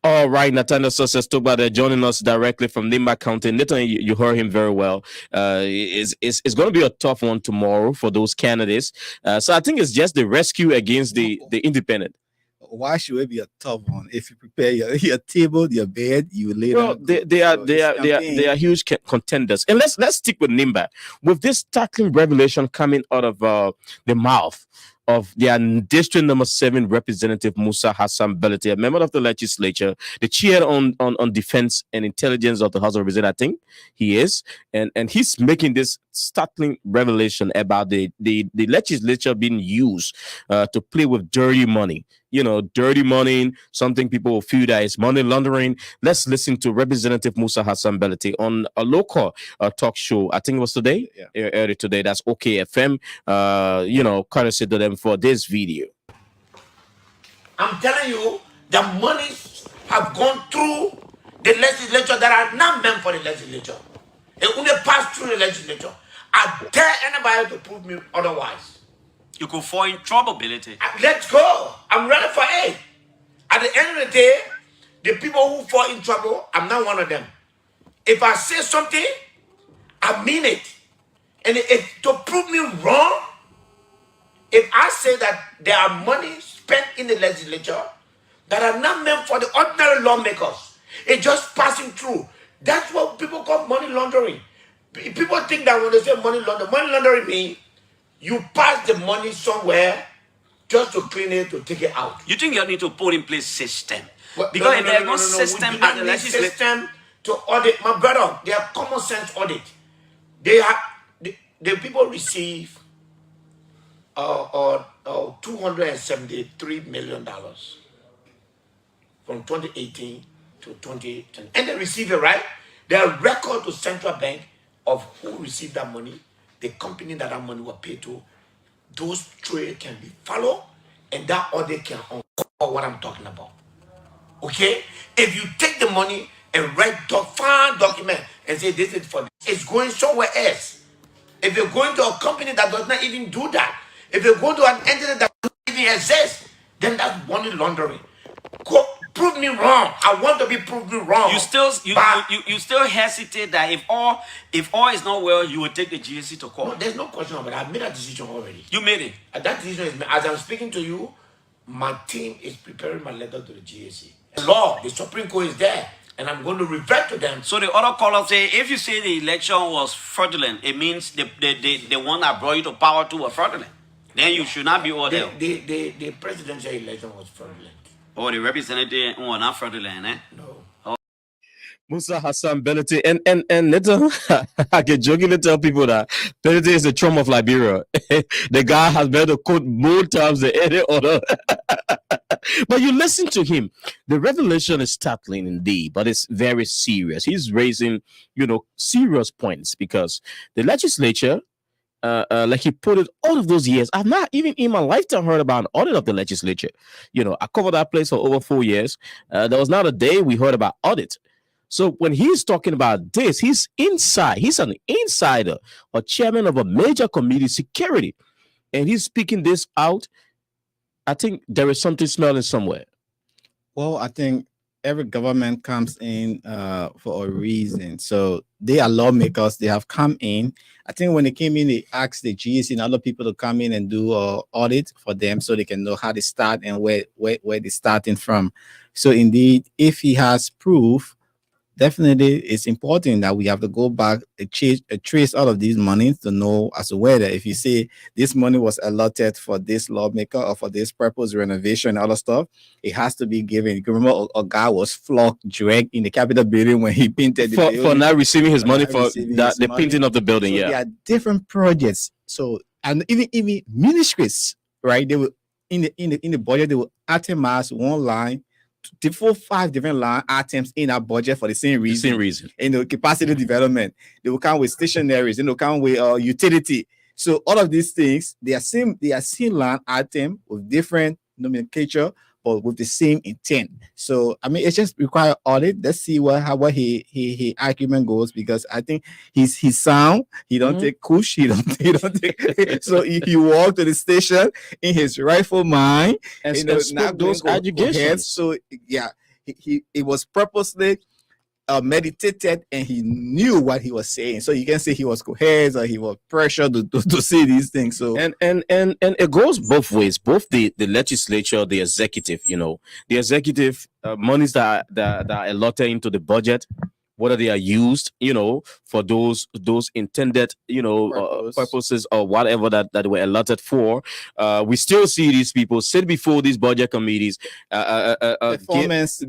All right, Nathaniel Success talk about joining us directly from Nimba County. Nathan, you heard him very well. It's going to be a tough one tomorrow for those candidates. So I think it's just the rescue against the independent. Why should it be a tough one? If you prepare your table, your bed, you lay down. They are huge contenders. And let's stick with Nimba. With this startling revelation coming out of the mouth of their district number 7 representative Musa Hassan Belati, a member of the legislature, the chair on defense and intelligence of the House of Representatives, I think he is, and he's making this startling revelation about the legislature being used to play with dirty money. Dirty money, something people will feel that is money laundering. Let's listen to Representative Musa Hassan Belati on a local talk show. I think it was today, earlier today. That's OKFM. Courtesy to them for this video. I'm telling you, the monies have gone through the legislature that are not meant for the legislature. They only pass through the legislature. I dare anybody to prove me otherwise. You could fall in trouble, Belati. Let's go. I'm ready for it. At the end of the day, the people who fall in trouble, I'm not one of them. If I say something, I mean it. And if to prove me wrong, if I say that there are money spent in the legislature that are not meant for the ordinary lawmakers, it's just passing through. That's what people call money laundering. People think that when they say money laundering means you pass the money somewhere just to clean it, to take it out. You think you need to put in place system? Because if there's no system at the legislature, system to audit, my brother, they have common sense audit. The people receive $273 million from 2018 to 2020, and they receive it, right? There are record to central bank of who received that money, the company that money was paid to. Those trade can be followed, and that audit can uncover what I'm talking about. Okay? If you take the money and write fine document and say this is for this, it's going somewhere else. If you're going to a company that does not even do that, if you're going to an entity that doesn't even exist, then that's money laundering. Go prove me wrong. I want to be proven wrong. You still hesitate that if all is not well, you will take the GSC to court. No, there's no question about it. I made that decision already. You made it. That decision is made. As I'm speaking to you, my team is preparing my letter to the GSC. law. The Supreme Court is there, and I'm going to revert to them. So the other caller say, if you say the election was fraudulent, it means the one that brought you to power too was fraudulent. Then you should not be ordered. The presidential election was fraudulent. Oh, the representative was not fraudulent, eh? No. Musa Hassan Benete and little I can jokingly tell people that Benete is the Trump of Liberia. The guy has been the quote more times than any other. But you listen to him. The revelation is startling indeed, but it's very serious. He's raising, serious points because the legislature, like he put it, all of those years, I've not even in my lifetime heard about an audit of the legislature. I covered that place for over 4 years. There was not a day we heard about audit. So when he's talking about this, he's inside. He's an insider, or chairman of a major committee, security, and he's speaking this out. I think there is something smelling somewhere. Well, I think every government comes in for a reason. So they are lawmakers. They have come in. I think when they came in, they asked the GSC and other people to come in and do an audit for them so they can know how they start and where they're starting from. So indeed, if he has proof, definitely it's important that we have to go back and trace all of these monies to know as to whether, if you say this money was allotted for this lawmaker or for this purpose, renovation, all that stuff, it has to be given. You can remember a guy was flogged, dragged in the Capitol building when he painted the building. For not receiving his money for the painting of the building. So yeah, there are different projects. So, and even ministries, right? They will in the budget, they will itemize one line, 5 different line items in our budget for the same reason. In the capacity development, they will come with stationaries, and they'll come with utility. So all of these things, they are same line item with different nomenclature, but with the same intent. So I mean, it just requires audit. Let's see what he argument goes, because I think he's sound. He don't take kush. He don't take. So if he walk to the station in his rightful mind, and not those allegations. So yeah, it was purposely meditated, and he knew what he was saying. So you can say he was coerced or he was pressured to say these things. So and it goes both ways, both the legislature, the executive. The executive monies that are allotted into the budget, whether they are used, for those intended, purposes or whatever that were allotted for. We still see these people sit before these budget committees. Performance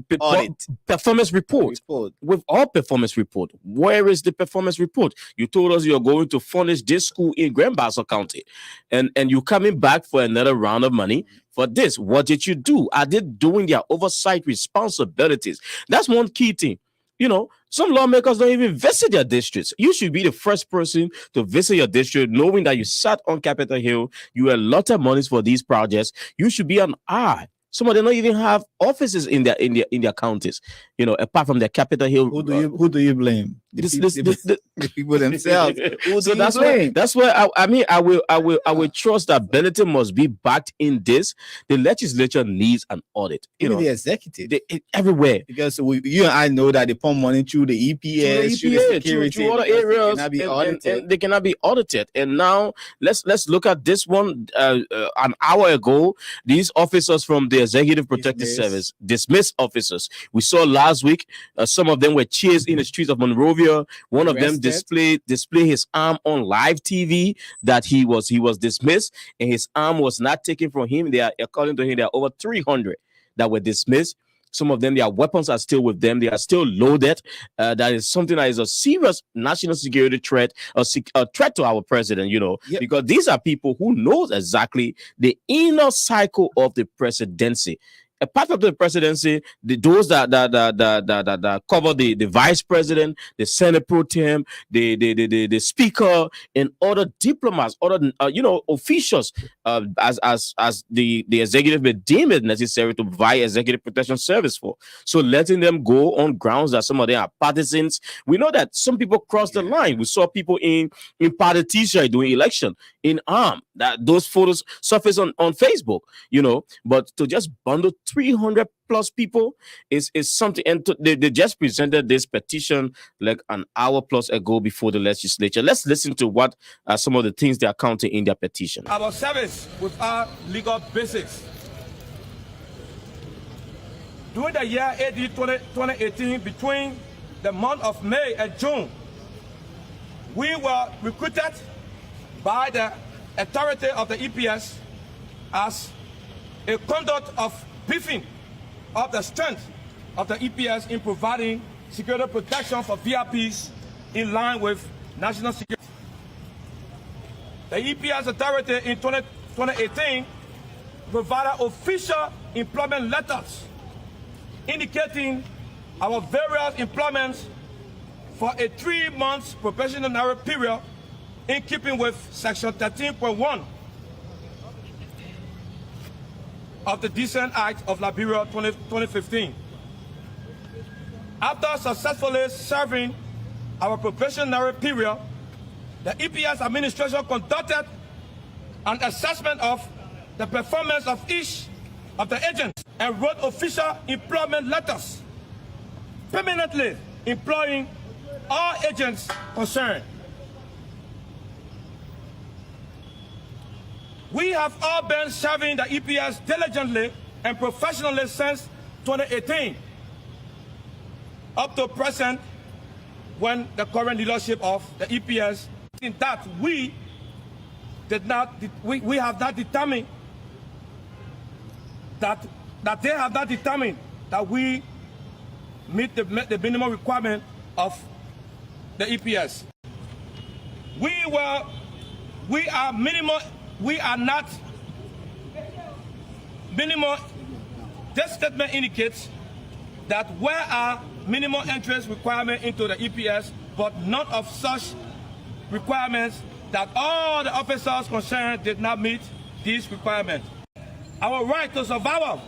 report. With all performance report. Where is the performance report? You told us you're going to furnish this school in Grand Bassa County, and you're coming back for another round of money. For this, what did you do? Are they doing their oversight responsibilities? That's one key thing. Some lawmakers don't even visit their districts. You should be the first person to visit your district, knowing that you sat on Capitol Hill, you allotted monies for these projects. You should be an eye. Some of them don't even have offices in their counties, apart from their Capitol Hill. Who do you blame? The people themselves. So that's why I will trust that Benetton must be backed in this. The legislature needs an audit. Even the executive, everywhere. Because you and I know that they pump money through the EPS, through the security, through other areas, and they cannot be audited. And now let's look at this one. An hour ago, these officers from the Executive Protective Service, dismissed officers. We saw last week, some of them were chased in the streets of Monrovia. One of them display his arm on live TV that he was dismissed, and his arm was not taken from him. According to him, there are over 300 that were dismissed. Some of them, their weapons are still with them. They are still loaded. That is something that is a serious national security threat, a threat to our president, because these are people who knows exactly the inner cycle of the presidency. Apart from the presidency, those that cover the vice president, the Senate pro tem, the speaker, and other diplomats, other officials, as the executive may deem it necessary to provide executive protection service for. So letting them go on grounds that some of them are partisans. We know that some people cross the line. We saw people in party t-shirt doing election in arm. That those photos surface on Facebook, but to just bundle 300 plus people is something. And they just presented this petition like an hour plus ago before the legislature. Let's listen to what some of the things they are counting in their petition. Our service with our legal basics. During the year AD 2018, between the month of May and June, we were recruited by the authority of the EPS as a conduct of briefing of the strength of the EPS in providing security protection for VIPs in line with national security. The EPS authority in 2018 provided official employment letters indicating our various employments for a 3-month probationary period in keeping with Section 13.1 of the Decent Act of Liberia 2015. After successfully serving our probationary period, the EPS administration conducted an assessment of the performance of each of the agents and wrote official employment letters permanently employing all agents concerned. We have all been serving the EPS diligently and professionally since 2018 up to present, when the current leadership of the EPS in that we have not determined that they have not determined that we meet the minimum requirement of the EPS. We are not minimal. This statement indicates that where are minimum entrance requirement into the EPS, but none of such requirements, that all the officers concerned did not meet these requirements. Our right to survival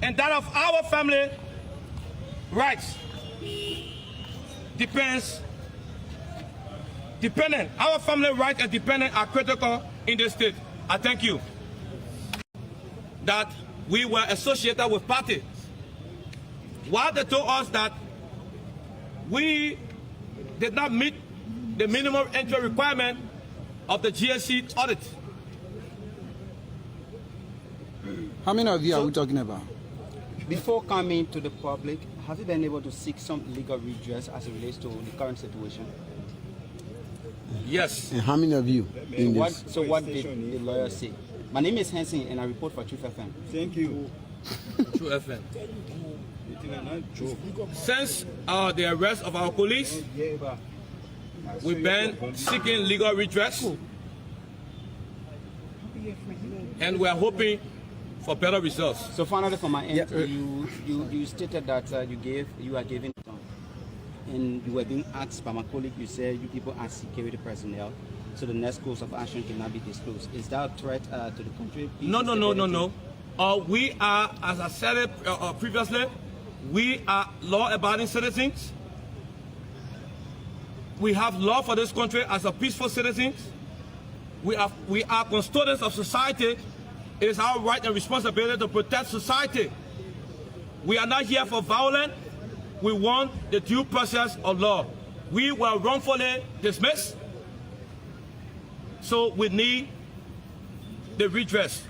and that of our family rights our family rights and dependent are critical in this state. I thank you that we were associated with parties. While they told us that we did not meet the minimum entry requirement of the GSC audit. How many of you are we talking about? Before coming to the public, have you been able to seek some legal redress as it relates to the current situation? Yes. And how many of you in this? So what did the lawyer say? My name is Henson and I report for Truth FM. Thank you. True FM. Since the arrest of our colleagues, we've been seeking legal redress, and we are hoping for better results. So finally, from my end, you stated that you are giving, and you were being asked by my colleague. You said you people are security personnel, so the next course of action cannot be disclosed. Is that a threat to the country? No. We are, as I said it previously, we are law-abiding citizens. We have law for this country as a peaceful citizens. We are custodians of society. It is our right and responsibility to protect society. We are not here for violence. We want the due process of law. We were wrongfully dismissed, so we need the redress.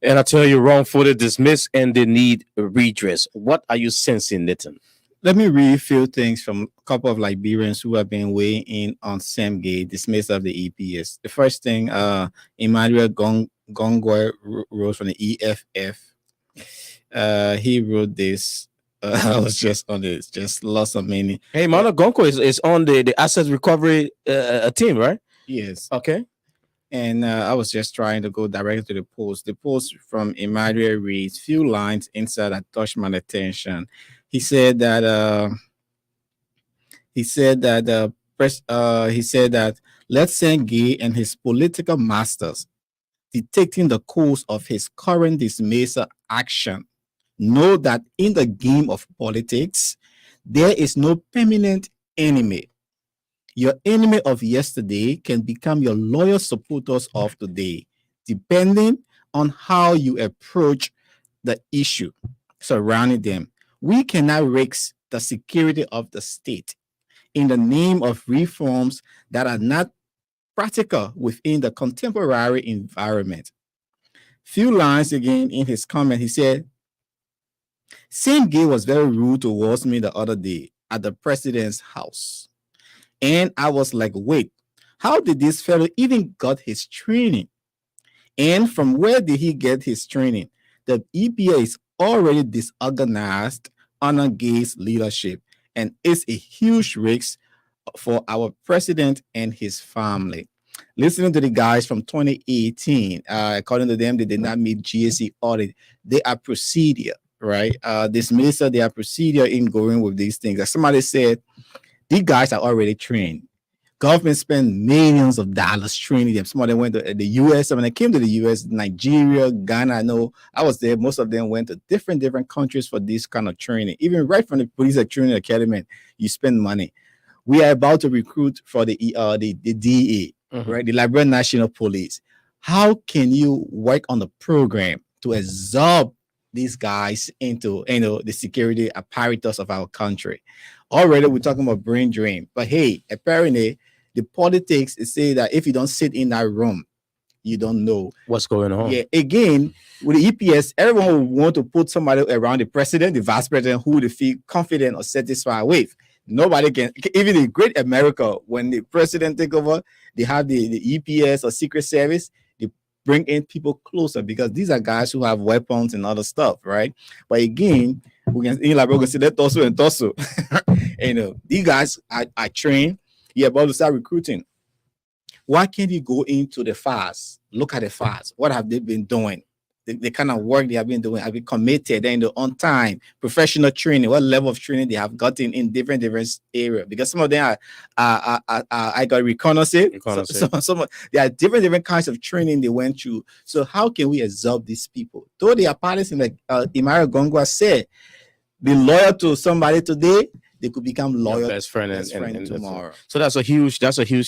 And I tell you, wrongfully dismissed, and they need a redress. What are you sensing, Nathan? Let me read a few things from a couple of Liberians who have been weighing in on Semgay, dismissed of the EPS. The first thing, Emmanuel Gongwe wrote from the EFF. He wrote this. I was just on it, just lost of meaning. Hey, Emmanuel Gongwe is on the asset recovery team, right? Yes. Okay. And I was just trying to go directly to the post. The post from Emmanuel reads, few lines inside that touched my attention. He said that let's send Gay and his political masters dictating the course of his current dismissal action. Know that in the game of politics, there is no permanent enemy. Your enemy of yesterday can become your loyal supporters of today, depending on how you approach the issue surrounding them. We cannot risk the security of the state in the name of reforms that are not practical within the contemporary environment. Few lines again in his comment, he said, Same guy was very rude towards me the other day at the president's house. And I was like, wait, how did this fellow even got his training? And from where did he get his training? The EPA is already disorganized under Gay's leadership, and it's a huge risk for our president and his family. Listening to the guys from 2018, according to them, they did not meet GSC audit. They are procedure, right? This minister, they are procedure in going with these things. As somebody said, these guys are already trained. Government spent millions of dollars training them. Some of them went to the US. When they came to the US, Nigeria, Ghana, I know I was there. Most of them went to different countries for this kind of training. Even right from the police training academy, you spend money. We are about to recruit for the DEA, right? The Liberian National Police. How can you work on the program to absorb these guys into the security apparatus of our country? Already we're talking about brain drain, but hey, apparently the politics is say that if you don't sit in that room, you don't know what's going on. Yeah, again, with the EPS, everyone will want to put somebody around the president, the vice president, who they feel confident or satisfied with. Nobody can, even in great America, when the president take over, they have the EPS or Secret Service. They bring in people closer because these are guys who have weapons and other stuff, right? But again, we can see that torso and torso. These guys are trained. You're about to start recruiting. Why can't you go into the FAS? Look at the FAS. What have they been doing? The kind of work they have been doing. Have been committed and on time, professional training. What level of training they have gotten in different areas? Because some of them are I got reconnaissance. Some there are different kinds of training they went through. So how can we absorb these people? Though they are partisan, like Imara Gongwa said, be loyal to somebody today, they could become loyal best friend and tomorrow. So that's a huge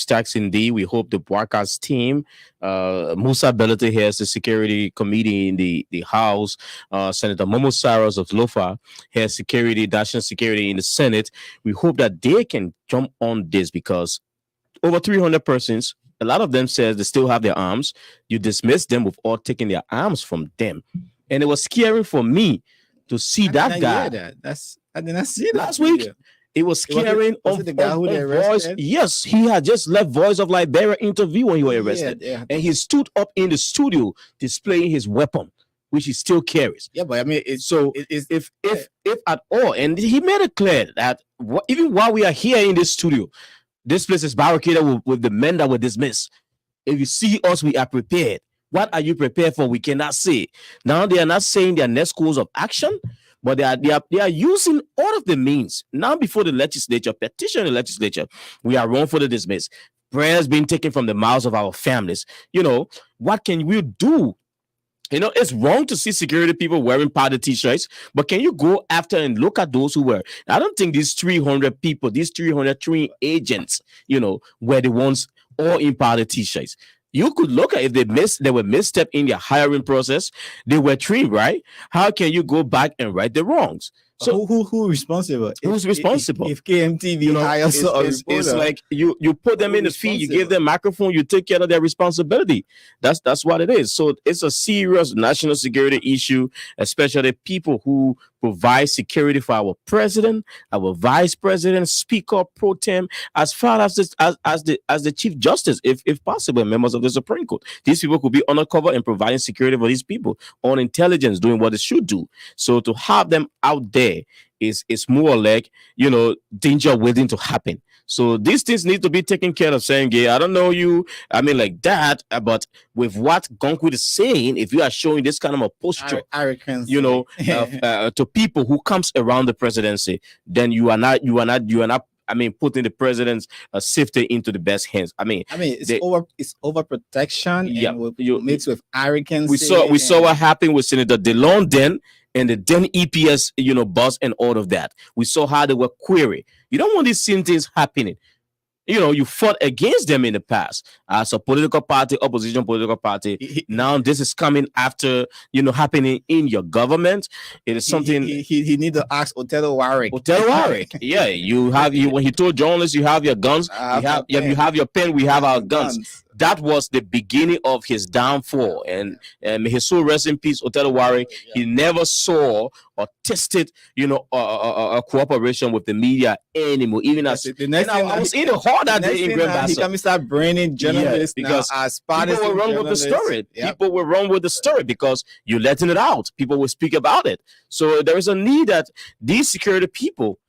tax indeed. We hope the broadcast team, Musa Belete heads the security committee in the House, Senator Momo Saros of Lofa heads national security in the Senate. We hope that they can jump on this because over 300 persons, a lot of them says they still have their arms. You dismiss them with all taking their arms from them. And it was scary for me to see that guy. I did not see that last week. video. It was scaring was it the guy who they Voice. arrested? Yes, he had just left Voice of Liberia interview when he was arrested. Yeah. And he stood up in the studio displaying his weapon, which he still carries. Yeah, but I mean, if at all, and he made it clear that even while we are here in this studio, this place is barricaded with the men that were dismissed. If you see us, we are prepared. What are you prepared for? We cannot say. Now they are not saying their next course of action, but they are using all of the means. Now before the legislature, petition the legislature, we are wrong for the dismiss. Prayers being taken from the mouths of our families. What can we do? It's wrong to see security people wearing powder t-shirts, but can you go after and look at those who were? I don't think these 300 people, these 300 trained agents, were the ones all in powder t-shirts. You could look at if they were misstep in their hiring process, they were trained, right? How can you go back and right the wrongs? So who responsible? Who's responsible? If KMTV hires a reporter, it's like you put them in the feed, you give them microphone, you take care of their responsibility. That's what it is. So it's a serious national security issue, especially people who provide security for our president, our vice president, speaker pro tem, as far as the chief justice, if possible, members of the Supreme Court. These people could be undercover and providing security for these people on intelligence, doing what they should do. So to have them out there is more like danger waiting to happen. So these things need to be taken care of. Saying, I don't know you, I mean like that, but with what Gonkwit is saying, if you are showing this kind of a posture, arrogance, to people who comes around the presidency, then you are not. Putting the president's safety into the best hands. It's over protection. Yeah, mixed with arrogance. We saw what happened with Senator DeLon then. And the then EPS, boss and all of that. We saw how they were query. You don't want these same things happening. You fought against them in the past as a political party, opposition political party. Now this is coming after, happening in your government. It is something he need to ask Othello Warwick. Yeah, when he told journalists, you have your guns, you have your pen, we have our guns. that was the beginning of his downfall. And may his soul rest in peace, Otelawari. He never saw or tested, a cooperation with the media anymore. Even as the next and I was in the hall that day in Grand he Bassa. can start branding journalists because now as people will run with the story. People will run with the story because you're letting it out. People will speak about it. So there is a need that these security people,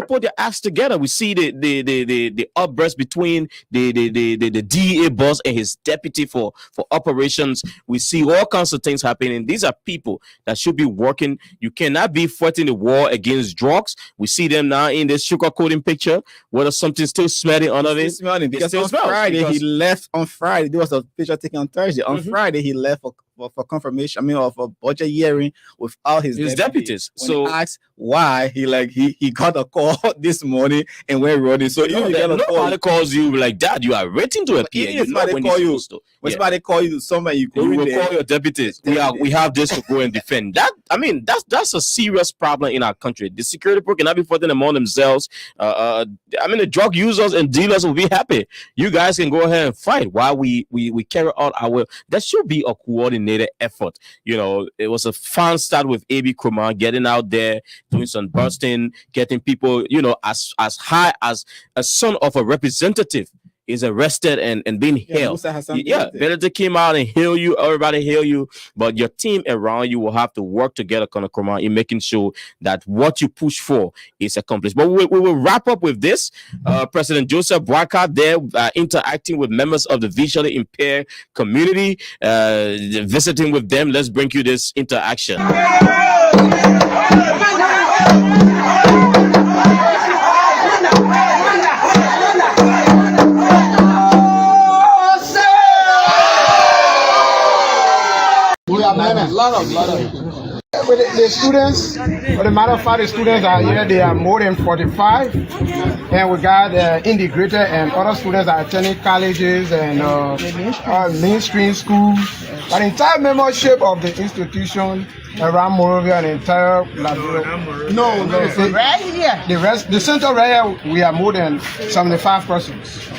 put their acts together. We see the outburst between the DEA boss and his deputy for operations. We see all kinds of things happening. These are people that should be working. You cannot be fighting the war against drugs. We see them now in this sugarcoating picture. Whether something's still smelling under it. Smelling because on Friday he left. On Friday there was a picture taken on Thursday. On Friday he left for confirmation. I mean, of a budget hearing with all his deputies. When so he asked why he got a call this morning and went running. So if nobody calls you like that, you are waiting to appear. If somebody call you, when somebody call you to somewhere, you will call your deputies. We have this to go and defend. That I mean, that's a serious problem in our country. The security people cannot be fighting among themselves. I mean, the drug users and dealers will be happy. You guys can go ahead and fight while we carry out our. There should be a coordinated effort. It was a fun start with AB Kumar getting out there, doing some bursting, getting people, as high as a son of a representative is arrested and being held. Benedict came out and hail you, everybody hail you, but your team around you will have to work together, Kumar, in making sure that what you push for is accomplished. But we will wrap up with this. President Joseph Boakai there interacting with members of the visually impaired community, visiting with them. Let's bring you this interaction. We have a lot of with the students, for the matter of fact, the students are here, they are more than 45. And we got integrated and other students are attending colleges and mainstream schools. But the entire membership of the institution around Monrovia and entire right here. The center right here, we are more than 75 persons.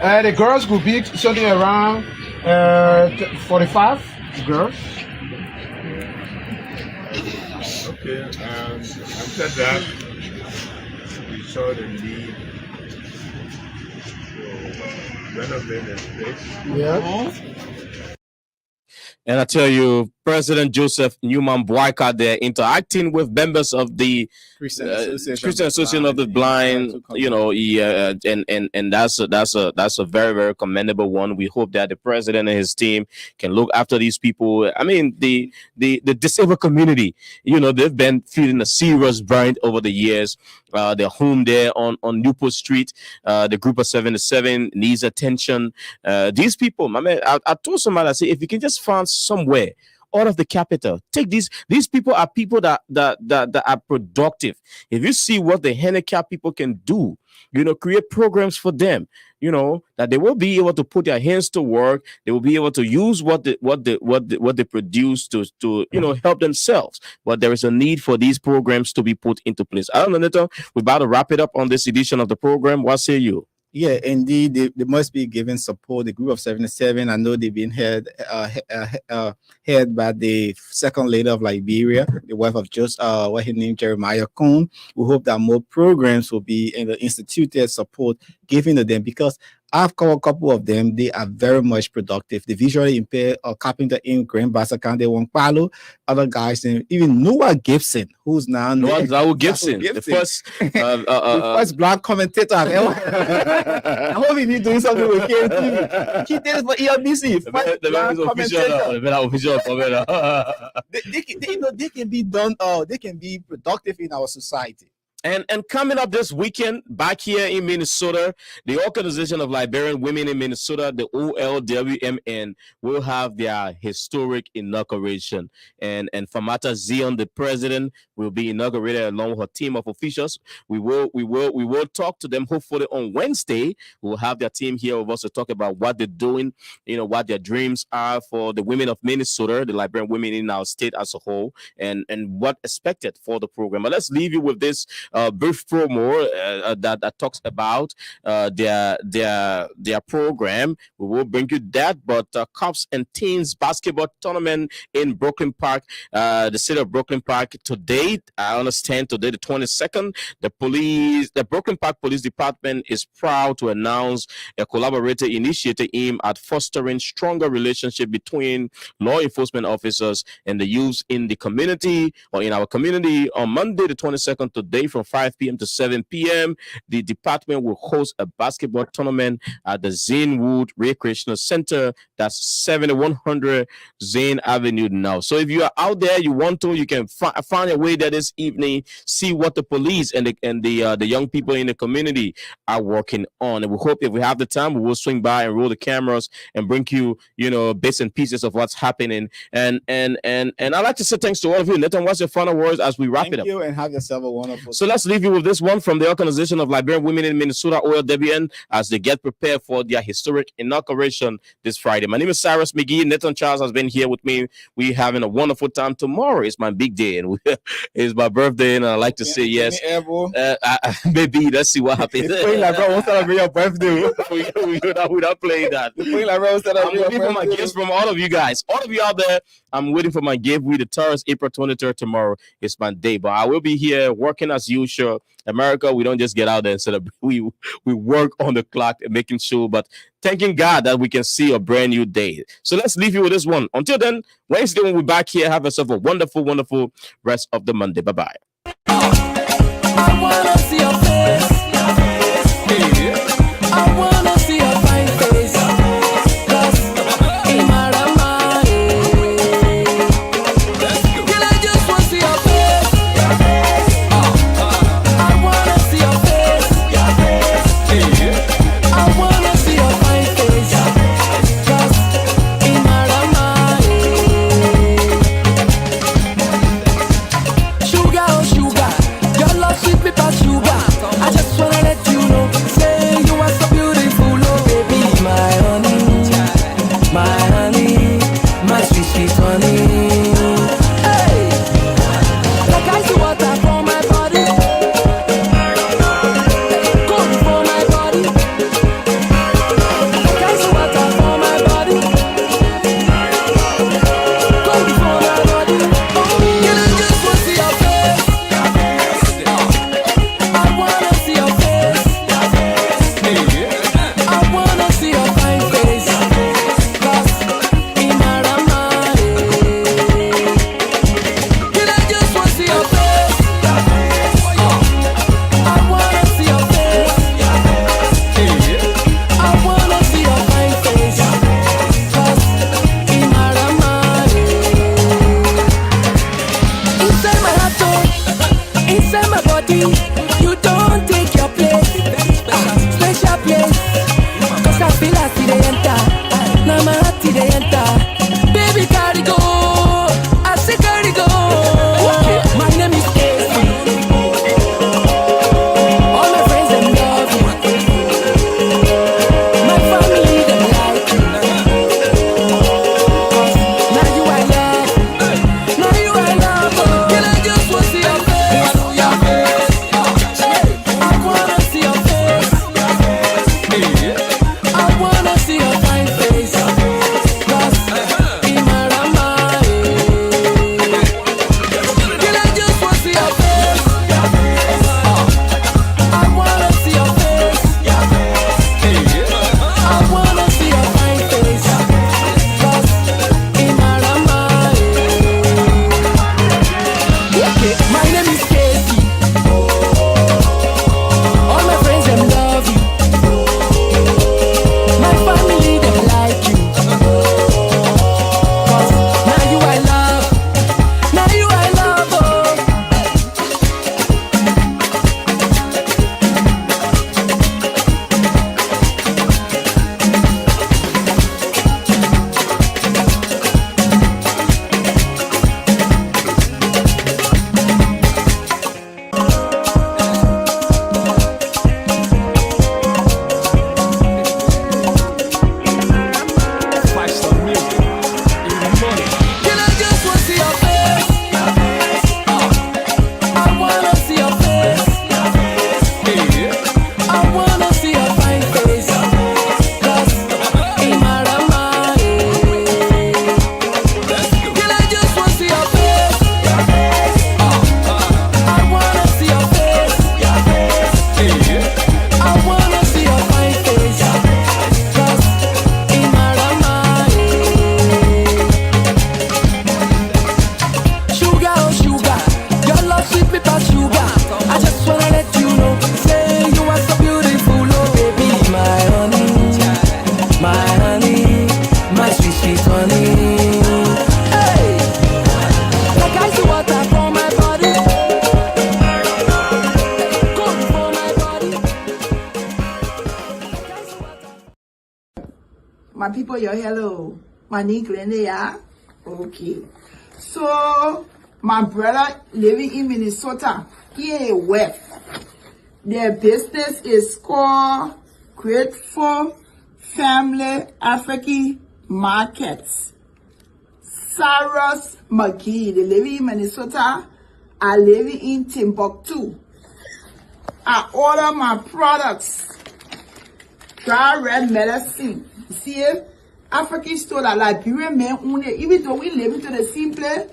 The girls could be something around 45 girls. Okay, after that, we saw the need to renovate the space. Yeah. And I tell you, President Joseph Newman Boakai there interacting with members of the Christian Association of the Blind. And that's a very, very commendable one. We hope that the president and his team can look after these people. I mean, the disabled community, they've been feeling a serious burn over the years. Their home there on Newport Street, the group of 77 needs attention. These people, I told somebody, I said, if you can just find somewhere out of the capital, take these people are people that are productive. If you see what the handicapped people can do, create programs for them, that they will be able to put their hands to work. They will be able to use what they produce to help themselves. But there is a need for these programs to be put into place. I don't know, Neto, we're about to wrap it up on this edition of the program. What say you? Yeah, indeed, they must be given support. The group of 77, I know they've been head by the second lady of Liberia, the wife of what he named Jeremiah Cohn. We hope that more programs will be in the instituted support given to them, because I've called a couple of them. They are very much productive. The visually impaired carpenter in Grand Bassa County, Palo, other guys, and even Noah Gibson, who's now Noah Gibson, the first the first black commentator. I hope he's doing something with KMTV. He did it for ELBC. They can be done. They can be productive in our society. And coming up this weekend, back here in Minnesota, the Organization of Liberian Women in Minnesota, the OLWMN, will have their historic inauguration. And Famata Zion, the president, will be inaugurated along with her team of officials. We will talk to them hopefully on Wednesday. We'll have their team here with us to talk about what they're doing, what their dreams are for the women of Minnesota, the Liberian women in our state as a whole, and what expected for the program. But let's leave you with this. brief promo that talks about their program. We will bring you that. But Cops and Teens basketball tournament in Brooklyn Park, the city of Brooklyn Park today. I understand today, the 22nd. The Brooklyn Park Police Department is proud to announce a collaborative initiative aimed at fostering stronger relationship between law enforcement officers and the youth in the community or in our community. On Monday, the 22nd, today from 5 p.m. to 7 p.m., the department will host a basketball tournament at the Zanewood Recreational Center. That's 7100 Zane Avenue now. So if you are out there, you want to, you can find your way there this evening, see what the police and the young people in the community are working on. And we hope if we have the time, we will swing by and roll the cameras and bring you, bits and pieces of what's happening. And I'd like to say thanks to all of you. Nathan, what's your final words as we wrap it up? Thank you, and have yourself a wonderful. So let's leave you with this one from the Organization of Liberian Women in Minnesota, OLWN, as they get prepared for their historic inauguration this Friday. My name is Cyrus McGee. Nathan Charles has been here with me. We're having a wonderful time. Tomorrow is my big day, and it's my birthday, and I like to say yes. Maybe let's see what happens. What's celebrate your birthday? without playing that. I'm waiting for my gifts from all of you guys. All of you out there, I'm waiting for my gift. We the Taurus, April 23rd tomorrow. It's my day, but I will be here working as usual. America, we don't just get out there and celebrate. We work on the clock and making sure, but thanking God that we can see a brand new day. So let's leave you with this one. Until then, Wednesday when we're back here, have yourself a wonderful, wonderful rest of the Monday. Bye-bye. I wanna see your face. I wanna see your fine face. In my girl, I just wanna see your face. I wanna see your face. I wanna see your fine face. In my sugar, oh sugar, your love sweet me past sugar. I just wanna let you know, say you are so beautiful. My people, you're hello. My name Glenda, yeah? Okay. So, my brother living in Minnesota, here west. Their business is called Grateful Family African Markets. Cyrus McGee, they live in Minnesota. I live in Timbuktu. I order my products. Dry red medicine. You see it? African store that Liberian men own it. Even though we live into the same place,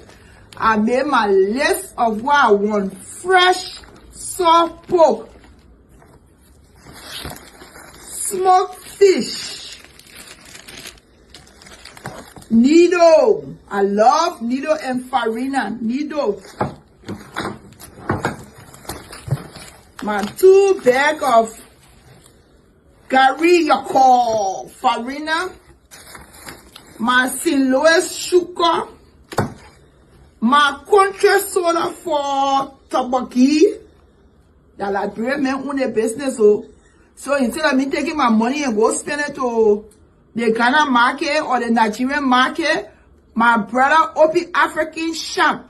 I made my list of what I want. Fresh soft pork, smoked fish, needle. I love needle and farina. Needle. My 2 bags of Gary Yako farina, my St. Louis sugar, my country soda for tobacco. That Liberian men own a business, so instead of me taking my money and go spend it to the Ghana market or the Nigerian market, my brother open African shop.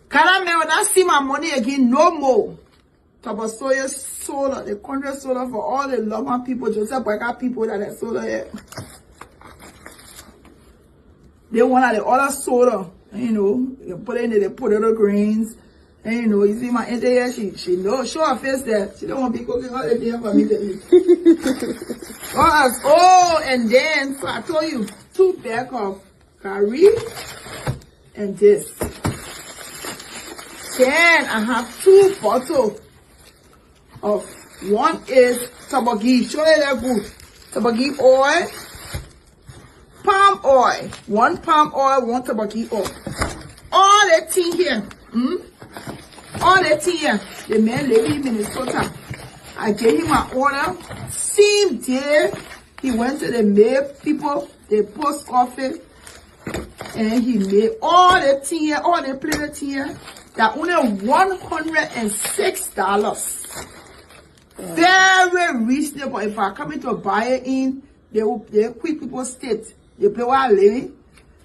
Ghana men will not see my money again no more. Tabasoya soda, the country soda for all the Loma people, Joseph Boyka people that are soda here. They want the other soda, you know, you put it in the potato grains. And you know, you see my auntie here, she knows, show her face there. She don't want to be cooking all the day for me to eat. Oh, and then, so I told you, 2 bags of curry and this. Then I have 2 bottles of, one is tabagi, show you that good. Tabagi oil, palm oil, 1 palm oil, 1 tabagi oil. All that thing here, all that thing here, the man living in Minnesota. I gave him my order. Same day, he went to the mail people, the post office, and he made all the thing here, all the plated here, that only $106. Very reasonable. If I come in to buy it in, they quick people state, they play while living,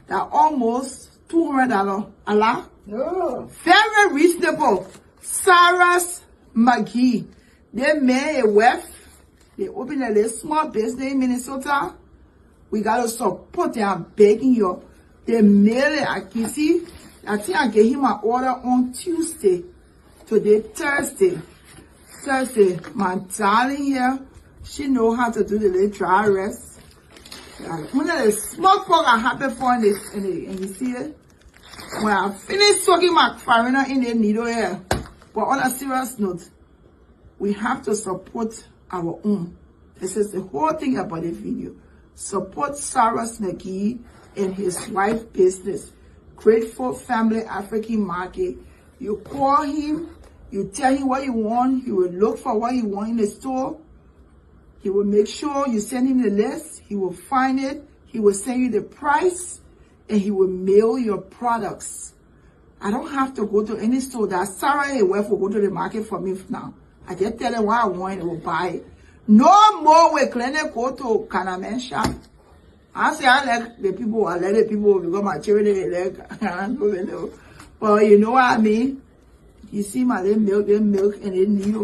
that almost $200. Allah. Oh. Very reasonable. Cyrus McGee. They made a web. They opened a little small business in Minnesota. We gotta support them. I'm begging you. They mail it. I can see. I think I gave him my order on Tuesday. Today, Thursday. My darling here, she know how to do the little dry rest. One of the small pork I happen for in this, and you see it. When I finish soaking my farina in the needle here, but on a serious note, we have to support our own. This is the whole thing about the video. Support Cyrus McGee and his wife business, Grateful Family African Market. You call him, you tell him what you want, he will look for what you want in the store. He will make sure you send him the list, he will find it, he will send you the price, and he will mail your products. I don't have to go to any store. That Sarah and wife will go to the market for me now. I just tell them what I want and they will buy it. No more we clinic go to Kanaman shop. I say I like the people, I let the people because my children they like. But you know what I mean? You see my little milk, and they need.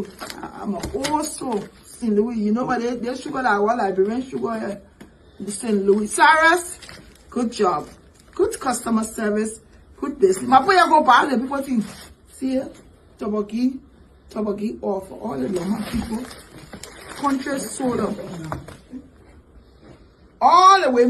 I'm also St. Louis. You know what they sugar that I want Liberian sugar here. St. Louis. Cyrus, good job. Good customer service. Good business. My boy, go buy the people thing. See here? Tobacco off for all the Loma people. Country soda. All the way.